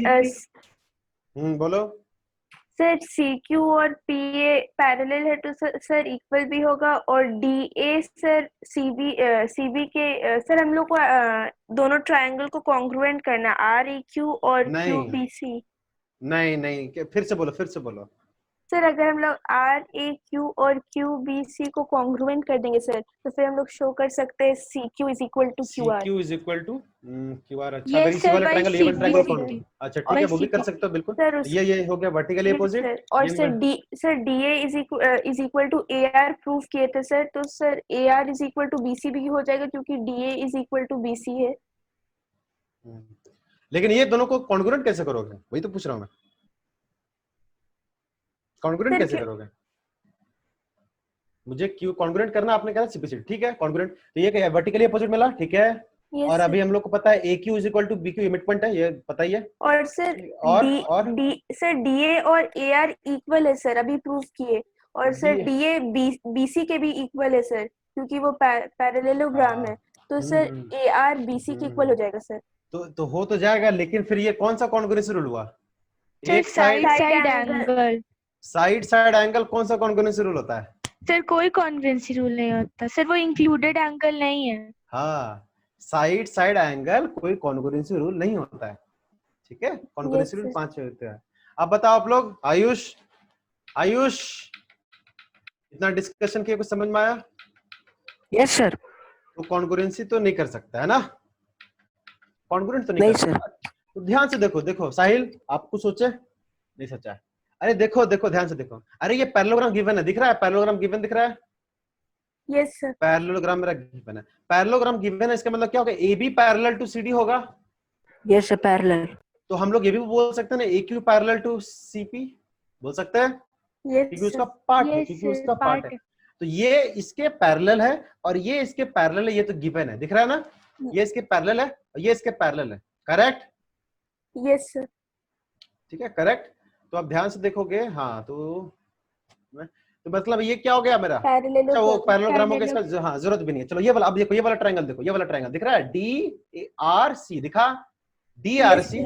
A: बोलो।
B: सर CQ और PA पैरेलल है तो सर इक्वल भी होगा, और DA सर CB के सर हम लोग को दोनों ट्रायंगल को कॉन्ग्रुएंट करना, REQ और
A: नहीं।
B: QBC।
A: नहीं फिर से बोलो।
B: सर अगर हम लोग RAQ और QBC को कॉन्ग्रुएंट कर देंगे सर, तो फिर हम लोग शो कर सकते हैं CQ is equal to QR।
A: CQ is equal to QR। अच्छा
D: Yes,
A: अगर इसी
D: sir,
A: वाले
D: by
A: ट्रायंगल, ये वाला
D: CQ
A: ट्रायंगल
D: CQ
A: कौन? अच्छा ठीक
D: by
A: है, वो भी कर
D: CQ।
A: सकते हो बिल्कुल।
B: सर
A: ये हो गया वर्टिकली अपोजिट।
B: सर, और sir DA is equal to AR proof किए थे सर, तो sir AR is equal to BC भी हो जाएगा क्योंकि DA is equal to BC है।
A: लेकिन ये दोनों को कॉन्ग्रुएंट कैसे करोगे? वही तो पूछ रहा हूँ मैं, कॉन्ग्रुएंट
B: सर
A: कैसे करोगे? मुझे क्यू कॉन्ग्रुएंट करना, आपने कहा सीपीसी, ठीक है कॉन्ग्रुएंट। तो ये वर्टिकली अपोजिट मिला, ठीक है।
B: Yes,
A: और
B: sir.
A: अभी हम लोग को पता है AQ is equal to BQ, mid point है, ये पता ही है।
B: और सर
A: और
B: सर DA और AR इक्वल है सर, अभी प्रूफ किए। और सर DA BC के भी इक्वल है सर, क्योंकि वो पैरेललोग्राम है, तो सर AR BC के इक्वल हो जाएगा सर।
A: तो हो तो जाएगा, लेकिन फिर ये कौन सा कॉन्ग्रुएंसी रूल हुआ?
D: Sir side angle.
A: Side angle कौन सा कॉन्ग्रुएंसी रूल होता है?
D: सर कोई कॉन्वेंसी रूल नहीं होता सर, वो इंक्लूडेड एंगल नहीं है।
A: हाँ साइड एंगल कोई कॉन्ग्रुएंसी रूल नहीं होता है, ठीक है। कॉन्ग्रुएंसी रूल 5 होते हैं। अब बताओ आप लोग, आयुष आयुष, इतना डिस्कशन किया, कुछ समझ में आया?
E: Yes sir.
A: तो कॉन्ग्रुएंसी तो नहीं कर सकता है ना, कॉन्ग्रुएंट तो
E: नहीं
A: कर
E: सर।
A: सकता। तो ध्यान से देखो, देखो साहिल, आप कुछ सोचे? नहीं सोचा है? अरे देखो देखो, ध्यान से देखो, अरे ये पैरेललोग्राम गिवन है, दिख रहा है? पैरेललोग्राम गिवन दिख रहा है?
B: Yes sir.
A: पैरेललोग्राम मेरा गिवन है, पैरेललोग्राम गिवन है, इसका मतलब क्या होगा? A B parallel to C D होगा।
E: Yes sir, parallel.
A: तो हम लोग ये भी बोल सकते हैं ना, A Q parallel to C P, बोल सकते हैं, क्योंकि
B: यस
A: उसका
B: सर।
A: पार्ट है,
D: Yes,
A: क्योंकि
D: sir,
A: उसका पार्ट
D: part
A: है। तो ये इसके पैरेलल है और ये इसके पैरेलल है, ये तो गिवन है, दिख रहा है ना? ये इसके पैरेलल है और ये इसके पैरेलल है, करेक्ट?
B: Yes sir.
A: ठीक है, करेक्ट। तो आप ध्यान से देखोगे, हाँ, तो मतलब ये क्या हो गया मेरा? अच्छा, वो पैरेललोग्राम हो गया, इसका हाँ जरूरत भी नहीं है। चलो ये वाला, अब देखो ये वाला ट्रायंगल देखो, ये वाला ट्रायंगल दिख रहा है, डी आर सी, दिखा? D R C,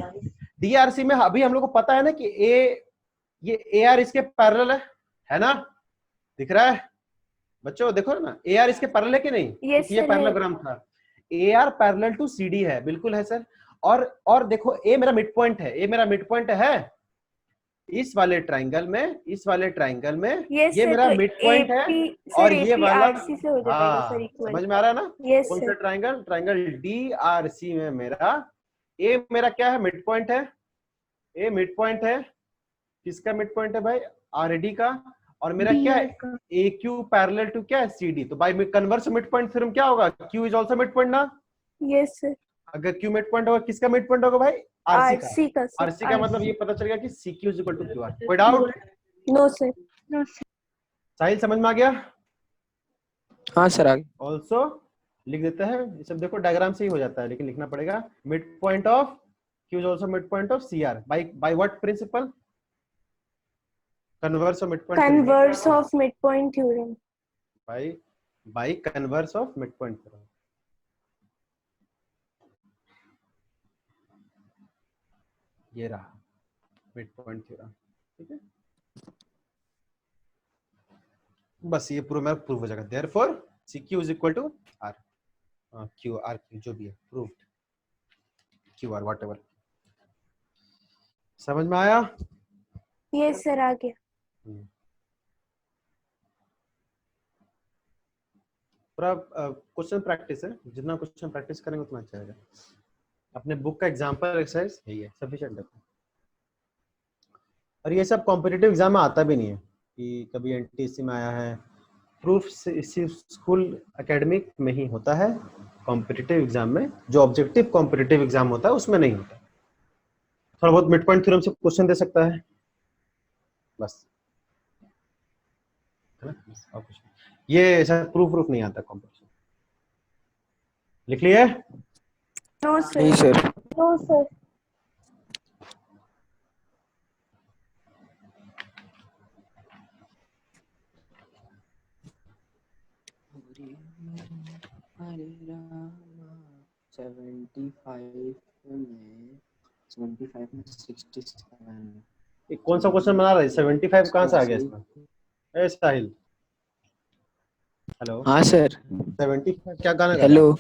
A: D R C में अभी हम लोग को पता है ना कि ये ए आर इसके पैरेलल है ना? दिख रहा है बच्चों? देखो ना, ए आर इसके पैरेलल है कि नहीं?
B: Yes,
A: ये
B: sir,
A: पैरेललोग्राम था। A R parallel to C D है, बिल्कुल है सर। और देखो, ए मेरा मिड पॉइंट है, ए मेरा मिड पॉइंट है इस वाले ट्रायंगल में, इस वाले ट्रायंगल में
B: यस
A: ये
B: सर।
A: मेरा
B: तो
A: मिड पॉइंट है और ये वाला,
B: आरसी से हो जाएगा सर
A: हाँ,
B: इक्वल।
A: समझ में आ रहा है ना?
B: यस
A: कौन सा
B: sir.
A: Triangle? Triangle D R C में मेरा ए मेरा क्या है? मिड पॉइंट है। ए मिड पॉइंट है, किसका मिड पॉइंट है भाई? आर डी का। और मेरा क्या है? ए क्यू पैरेलल टू क्या है? C D. तो by converse mid point theorem क्या होगा? Q is also mid point ना?
B: Yes sir.
A: अगर क्यू मिड पॉइंट होगा, किसका मिड पॉइंट होगा भाई? आरसी का।
B: आरसी का सर।
A: आरसी का मतलब ये पता चल गया कि C Q is equal to Q R. कोई doubt?
B: No sir.
D: No, sir.
A: Sahil समझ में आ गया?
C: हाँ सर, आगे।
A: ऑल्सो लिख देते हैं, ये सब देखो डायग्राम से ही हो जाता है, लेकिन लिखना पड़ेगा। Mid point of Q is also mid point of C R by what principle? Converse of mid point.
B: Converse of mid point theorem.
A: By converse of mid point theorem. ये रहा मिड पॉइंट थ्योरम, ठीक है? बस ये prove हो जाएगा। Therefore C Q is equal to R Q, R Q जो भी है, प्रूव्ड, क्यू आर व्हाटएवर। समझ में आया?
B: यस सर, आ गया।
A: पूरा क्वेश्चन प्रैक्टिस है, जितना क्वेश्चन प्रैक्टिस करेंगे उतना अच्छा रहेगा। अपने बुक का एग्जांपल एक्सरसाइज यही है, सफिशिएंट है। और ये सब कॉम्पिटिटिव एग्जाम में आता भी नहीं है कि कभी एनटीएससी में आया है। प्रूफ इसी स्कूल एकेडमिक में ही होता है, कॉम्पिटिटिव एग्जाम में, जो ऑब्जेक्टिव कॉम्पिटिटिव एग्जाम होता है उसमें नहीं होता। थोड़ा बहुत मिड पॉइंट थ्योरम से क्वेश्चन दे सकता है बस, है ना? और कुछ नहीं। ये ऐसा प्रूफ नहीं आता कॉम्पिटिशन। लिख लिए?
B: No sir.
C: नहीं सर।
B: No sir.
C: हरे रामा 75 में 67।
A: ये कौन सा क्वेश्चन बना रहा है? 75 कहाँ से आ गया इसमें? ए साहिल, हेलो।
C: हाँ सर।
A: 75 क्या गाना गा रहा
C: हेलो।
A: है?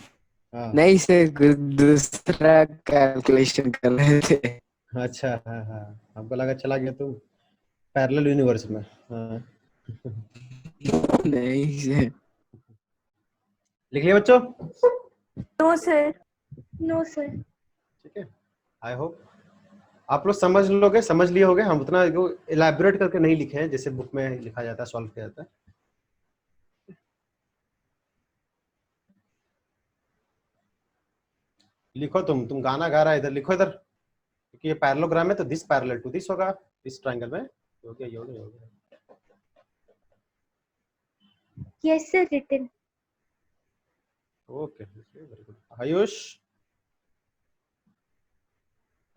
A: हाँ।
C: नहीं सर, दूसरा कैलकुलेशन कर रहे थे।
A: अच्छा, हाँ हाँ, हमको लगा चला गया तुम पैरेलल यूनिवर्स में। हाँ।
C: नहीं सर।
A: लिख लिया बच्चों?
B: No sir.
D: No, sir.
A: ठीक है, आई होप आप लोग समझ लोगे, समझ लिए होगे। हम उतना इलैबोरेट करके नहीं लिखे हैं जैसे बुक में लिखा जाता है, सॉल्व किया जाता है। लिखो, तुम गाना गा रहा है, इधर लिखो इधर, क्योंकि ये पैरेललोग्राम है तो दिस पैरेलल टू दिस होगा इस ट्रायंगल में। हो गया, ये हो गया।
D: Yes, sir, written.
A: Okay, very good. Ayush,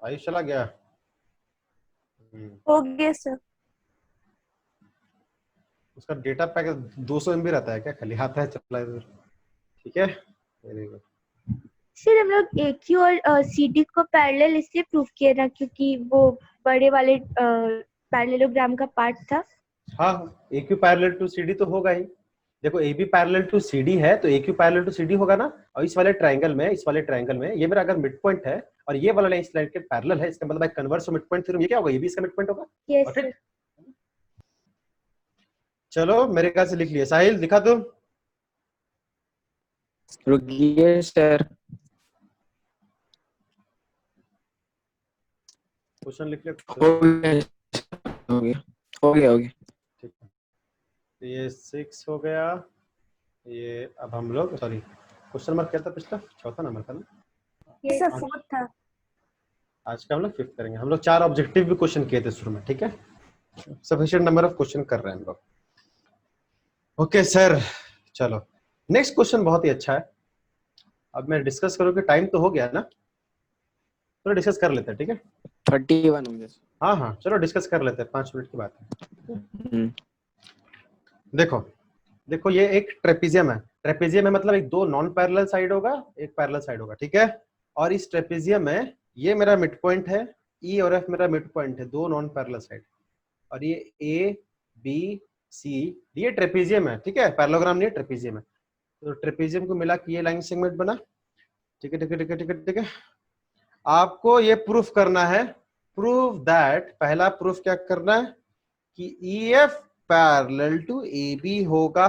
A: Ayush चला गया।
B: हो गया सर।
A: उसका डेटा पैक 200 MB रहता है क्या? खाली आता है चला इधर। ठीक है, वेरी गुड।
D: सर हम लोग AQ और CD को पैरेलल इसलिए प्रूव किया ना क्योंकि वो बड़े वाले पैरेललोग्राम का पार्ट था।
A: हाँ, AQ पैरेलल टू CD तो होगा ही। देखो AB पैरेलल टू CD है तो AQ पैरेलल टू CD होगा ना। और इस वाले ट्रायंगल में ये मेरा अगर मिड पॉइंट है और ये वाला लाइन इस लाइन के पैरेलल है, इसका मतलब है converse of mid point theorem. ये क्या होगा? ये भी इसका मिड पॉइंट होगा।
D: Yes,
A: Got it?
D: sir.
A: चलो मेरे ख्याल से लिख लिया। साहिल दिखा तुम।
C: रुकिए सर।
A: क्वेश्चन लिख लिया।
C: हो गया हो गया हो गया हो गया।
A: ठीक है, तो ये 6 हो गया। ये अब हम लोग सॉरी क्वेश्चन नंबर क्या था पिछला? चौथा नंबर था ना।
B: सर फोर्थ था।
A: आज का हम लोग 5th करेंगे। हम लोग 4 ऑब्जेक्टिव भी क्वेश्चन किए थे शुरू में, ठीक है। सफिशिएंट नंबर ऑफ क्वेश्चन कर रहे हैं हम लोग। ओके सर, चलो नेक्स्ट क्वेश्चन बहुत ही अच्छा है। अब मैं डिस्कस करूँ कि टाइम तो हो गया ना, चलो डिस्कस कर लेते हैं, ठीक है।
C: 31 हो गया।
A: हाँ हाँ चलो डिस्कस कर लेते हैं, 5 मिनट की बात है।
C: हम्म।
A: देखो देखो ये एक ट्रेपेजियम है। ट्रेपेजियम है मतलब एक दो नॉन पैरेलल साइड होगा, एक पैरेलल साइड होगा, ठीक है। और इस ट्रेपेजियम में ये मेरा मिड पॉइंट है, ई और एफ मेरा मिड पॉइंट है, दो नॉन पैरेलल साइड। और ये ए बी सी ये ट्रेपेजियम है, ठीक है, पैरेललोग्राम नहीं है, ट्रेपेजियम है। तो ट्रेपेजियम को मिला कि ये लाइन सेगमेंट बना, ठीक है ठीक है ठीक है ठीक है ठीक है। आपको ये प्रूफ करना है, प्रूव दैट, पहला प्रूफ क्या करना है कि E F parallel to A B होगा।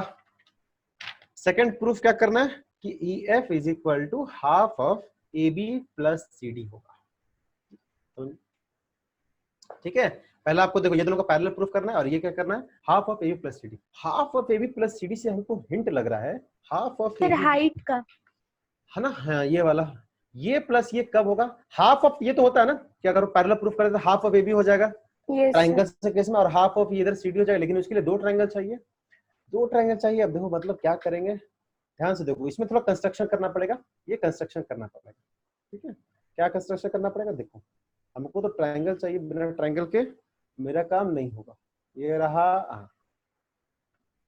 A: सेकंड प्रूफ क्या करना है कि E F is equal to half of A B plus C D होगा। तो ठीक है, पहला आपको देखो ये दोनों का पैरेलल प्रूफ करना है और ये क्या करना है half of A B plus C D. Half of A B plus C D से हमको हिंट लग रहा है हाफ ऑफ
D: सर हाइट का
A: है ना, हाँ ये वाला, ये प्लस ये कब होगा? हाफ ऑफ ये तो होता है ना कि अगर पैरेलल प्रूफ करें तो हाफ ऑफ ए बी हो जाएगा
B: यस
A: ट्रायंगल से केस में, और हाफ ऑफ इधर सी डी हो जाएगा, लेकिन उसके लिए दो ट्रायंगल चाहिए, दो ट्रायंगल चाहिए। अब देखो मतलब क्या करेंगे, ध्यान से देखो, इसमें थोड़ा कंस्ट्रक्शन करना पड़ेगा, ये कंस्ट्रक्शन करना पड़ेगा, ठीक है। क्या कंस्ट्रक्शन करना पड़ेगा? देखो हमको तो ट्रायंगल चाहिए, बिना ट्रायंगल के मेरा काम नहीं होगा। ये रहा,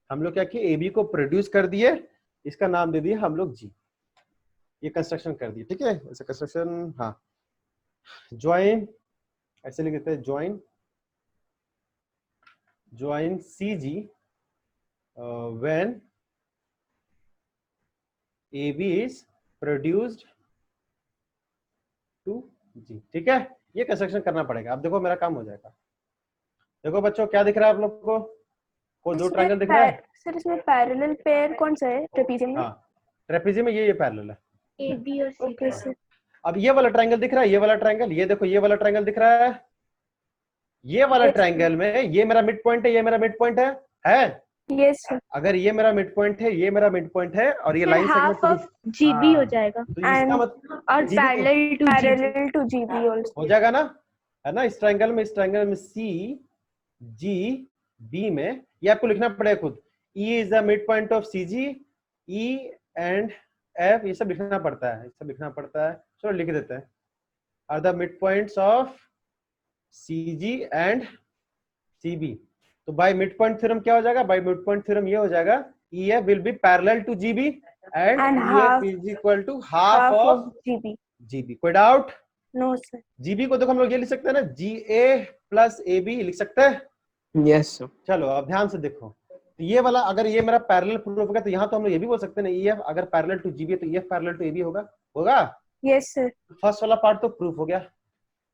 A: हम लोग क्या किए, ए बी को प्रोड्यूस कर दिए, इसका नाम दे दिए हम लोग जी, ये कंस्ट्रक्शन कर दिए, ठीक है। ऐसे कंस्ट्रक्शन, हाँ ज्वाइन, ऐसे लिख देते हैं join, join C G when A B is produced to G, ठीक है। ये कंस्ट्रक्शन करना पड़ेगा। अब देखो मेरा काम हो जाएगा। देखो बच्चों क्या दिख रहा है आप लोग को? कोई दो ट्रायंगल दिख रहा है?
B: सर इसमें पैरेलल पेयर कौन सा है ट्रेपेजियम में?
A: हाँ ट्रेपेजियम में ये पैरेलल है।
D: ए बी और सी
B: ओके सर।
A: अब ये वाला ट्रायंगल दिख रहा है, ये वाला ट्रायंगल, ये देखो ये वाला ट्रायंगल दिख रहा है, ये वाला
B: Yes,
A: ट्रायंगल में ये मेरा मिड पॉइंट है, ये मेरा मिड पॉइंट है?
B: Yes sir.
A: अगर ये मेरा मिड पॉइंट है, ये मेरा मिड पॉइंट है, और ये लाइन
D: हाफ ऑफ जीबी हो जाएगा
A: तो इसका
B: And-
A: मतलब
D: और
A: GB को-
D: parallel to GB
B: parallel to GB
A: हो
B: आल्सो।
A: जाएगा ना, है ना। इस ट्रायंगल में सी जी बी में ये आपको लिखना पड़ेगा खुद, E is the mid point of C G, E and F, ये सब लिखना पड़ता है, ये सब लिखना पड़ता है। चलो लिख देते हैं, are the mid points of C G and C B. तो बाय मिड पॉइंट थ्योरम क्या हो जाएगा? बाय मिड पॉइंट थ्योरम ये हो जाएगा, E F will be parallel to GB and
B: And
A: E F
B: half-
A: is equal to
B: half
A: half
B: of
A: of
B: GB.
A: GB. कोई doubt?
B: No sir.
A: GB को देखो हम लोग ये लिख सकते हैं ना, जी ए प्लस ए बी लिख सकते हैं।
C: Yes sir.
A: चलो अब ध्यान से देखो, तो ये वाला अगर ये मेरा पैरेलल प्रूफ होगा तो यहाँ तो हम लोग ये भी बोल सकते हैं ना, ई एफ अगर पैरेलल टू जीबी है तो E F parallel to A B होगा।
B: Yes sir.
A: फर्स्ट वाला पार्ट तो प्रूफ हो गया।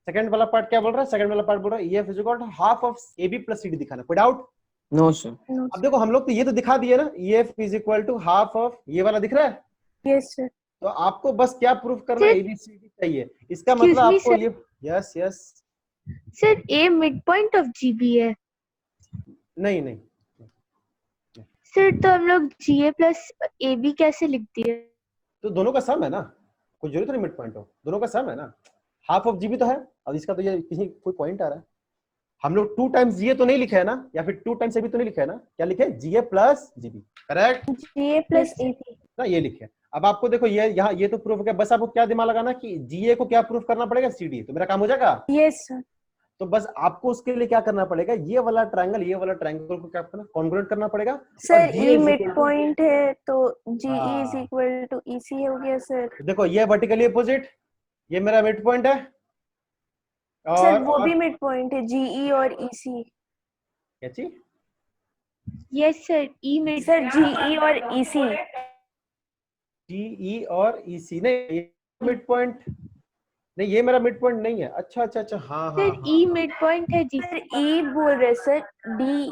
A: सेकंड वाला पार्ट क्या बोल रहा है? सेकंड वाला पार्ट बोल रहा है E F is equal to half of A B plus C D दिखाना। कोई डाउट?
C: No sir.
A: अब देखो हम लोग तो ये तो दिखा दिए ना, E F is equal to half of, ये वाला दिख रहा है।
B: Yes sir.
A: तो आपको बस क्या प्रूफ करना है?
D: Sir,
A: एबीसीडी चाहिए। इसका
D: excuse
A: मतलब
D: me,
A: आपको
D: sir.
A: ये yes yes
D: sir A mid point of GB है
A: नहीं नहीं
D: सर, तो हम लोग जी ए प्लस ए बी कैसे लिख दिए?
A: तो दोनों का सम है ना, कोई जरूरत नहीं मिड पॉइंट हो, दोनों का सम है ना। हाफ ऑफ जीबी तो है और इसका तो ये किसी कोई पॉइंट आ रहा है। हम लोग 2 टाइम्स जीए तो नहीं लिखे है ना, या फिर 2 टाइम्स एबी तो नहीं लिखे है ना, क्या लिखे? जीए प्लस जीबी, करेक्ट
B: जीए प्लस एबी।
A: ना, ये लिखे। अब आपको देखो ये यहाँ ये तो प्रूफ हो गया, बस आपको क्या दिमाग लगाना कि जीए को क्या प्रूफ करना पड़ेगा? सीडी, तो मेरा काम हो जाएगा।
B: Yes sir.
A: तो बस आपको उसके लिए क्या करना पड़ेगा, ये वाला ट्रायंगल को क्या करना, कॉन्ग्रुएंट करना पड़ेगा।
B: Sir
A: GA
B: E
A: is
B: mid
A: equal to-
B: point है तो जीई
A: हाँ।
B: इज इक्वल टू ईसी हो गया सर।
A: देखो ये वर्टिकली अपोजिट, ये मेरा मिड पॉइंट है,
B: सर वो
A: और
B: भी मिड पॉइंट है, जीई और ईसी।
A: क्या चीज?
D: यस सर, ई मिड
B: सर जीई और ईसी।
A: जीई और ईसी नहीं, मिड पॉइंट नहीं, ये मेरा मिड पॉइंट नहीं है। अच्छा अच्छा अच्छा, हाँ हाँ
D: सर ई मिड पॉइंट है जी।
B: सर ई बोल रहे सर, डी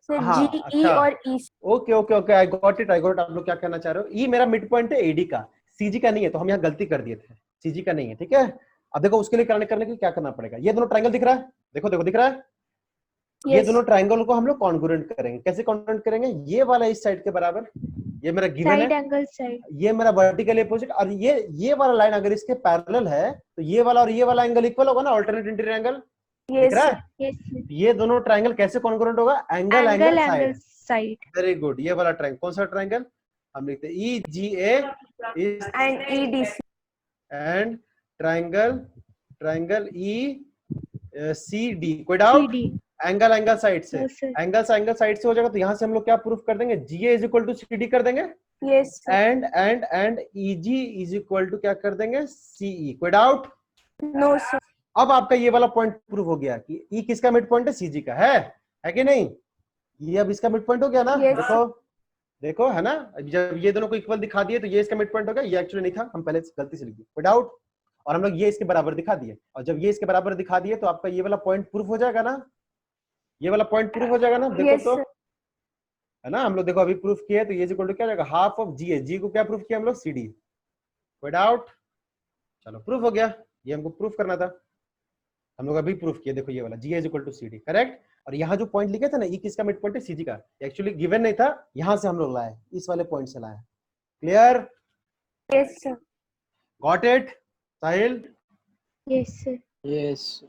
B: सर
A: हाँ,
B: जी ई
A: अच्छा।
B: और E.
A: Okay okay okay, I got it. आप लोग क्या कहना चाह रहे हो? ई मेरा मिड पॉइंट है एडी का, सीजी का नहीं है, तो हम यहाँ गलती कर दिए थे, सीजी का नहीं है, ठीक है। अब देखो उसके लिए करने के लिए क्या करना पड़ेगा, ये दोनों ट्रायंगल दिख रहा है, देखो देखो दिख रहा है, ये
B: यस
A: दोनों ट्रायंगल को हम लोग कॉन्ग्रुएंट करेंगे। कैसे कॉन्ग्रुएंट करेंगे? ये वाला इस साइड के बराबर, ये मेरा गिवन
D: साइड
A: है,
D: एंगल साइड।
A: ये मेरा वर्टिकल अपोजिट, और ये वाला लाइन अगर इसके पैरेलल है तो ये वाला और ये वाला एंगल इक्वल होगा ना, अल्टरनेट इंटीरियर एंगल दिख
B: यस
A: रहा है।
D: Yes sir.
A: ये दोनों ट्रायंगल कैसे कॉन्ग्रुएंट होगा? Angle
D: angle
A: angle
D: angle
A: side.
D: Side.
A: Very good, ये वाला ट्रायंगल कौन सा ट्रायंगल? हम लिखते हैं E G A
B: and E D C.
A: And triangle E C D. कोई doubt?
D: CD।
A: Angle angle side से,
D: नो सर।
A: एंगल से एंगल साइड से हो जाएगा, तो यहां से हम लोग क्या प्रूफ कर देंगे? GA is equal to C D कर देंगे,
B: yes
A: and EG is equal to क्या कर देंगे? सीई। कोई डाउट?
B: No sir.
A: अब आपका ये वाला पॉइंट प्रूव हो गया कि ई किसका मिड पॉइंट है? सीजी का है कि नहीं? ये अब इसका मिड पॉइंट हो गया ना।
B: Yes.
A: देखो देखो है ना, जब ये दोनों को इक्वल दिखा दिए तो ये इसका मिड पॉइंट हो गया, ये एक्चुअली नहीं था, हम पहले गलती से लिख दिए। कोई डाउट? और हम लोग ये इसके बराबर दिखा दिए, और जब ये इसके बराबर दिखा दिए तो आपका ये वाला पॉइंट प्रूफ हो जाएगा ना, ये वाला पॉइंट प्रूफ हो जाएगा ना। देखो
B: Yes,
A: तो
B: sir.
A: है ना, हम लोग देखो अभी प्रूफ किया, तो ये इक्वल टू क्या जाएगा? हाफ ऑफ जी है। जी को क्या प्रूफ किया हम लोग? C D. कोई डाउट? चलो प्रूफ हो गया, ये हमको प्रूफ करना था, हम लोग अभी प्रूफ किया। देखो ये वाला G is equal to C D, correct. और यहाँ जो पॉइंट लिखे थे ना, ई किसका मिड पॉइंट है? सीजी का। एक्चुअली गिवन नहीं था, यहाँ से हम लोग लाए, इस वाले पॉइंट से लाए। Clear?
B: Yes sir.
A: Got it Sahil?
D: Yes sir.
C: Yes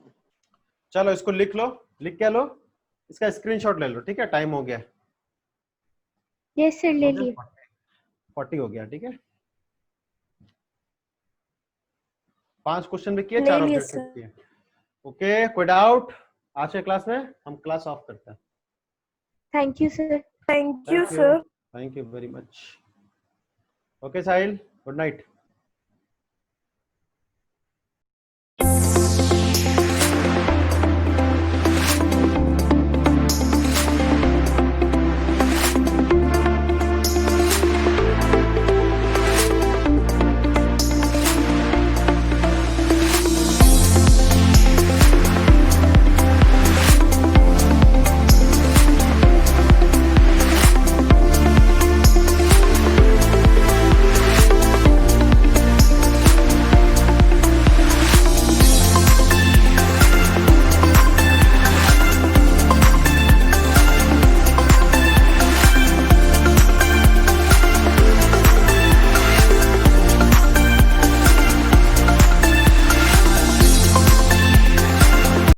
A: चलो इसको लिख लो, लिख क्या लो, इसका स्क्रीनशॉट ले लो, ठीक है, टाइम हो गया।
D: यस सर ले लिए।
A: 40 हो गया, ठीक है। 5 क्वेश्चन भी किए,
B: ले
A: 4
B: लिए
A: ऑब्जेक्टिव
B: सर।
A: किए। ओके, कोई डाउट? आज के क्लास में हम क्लास ऑफ करते हैं।
D: Thank you sir.
B: Thank you sir.
A: Thank you very much. Okay Sahil, good night.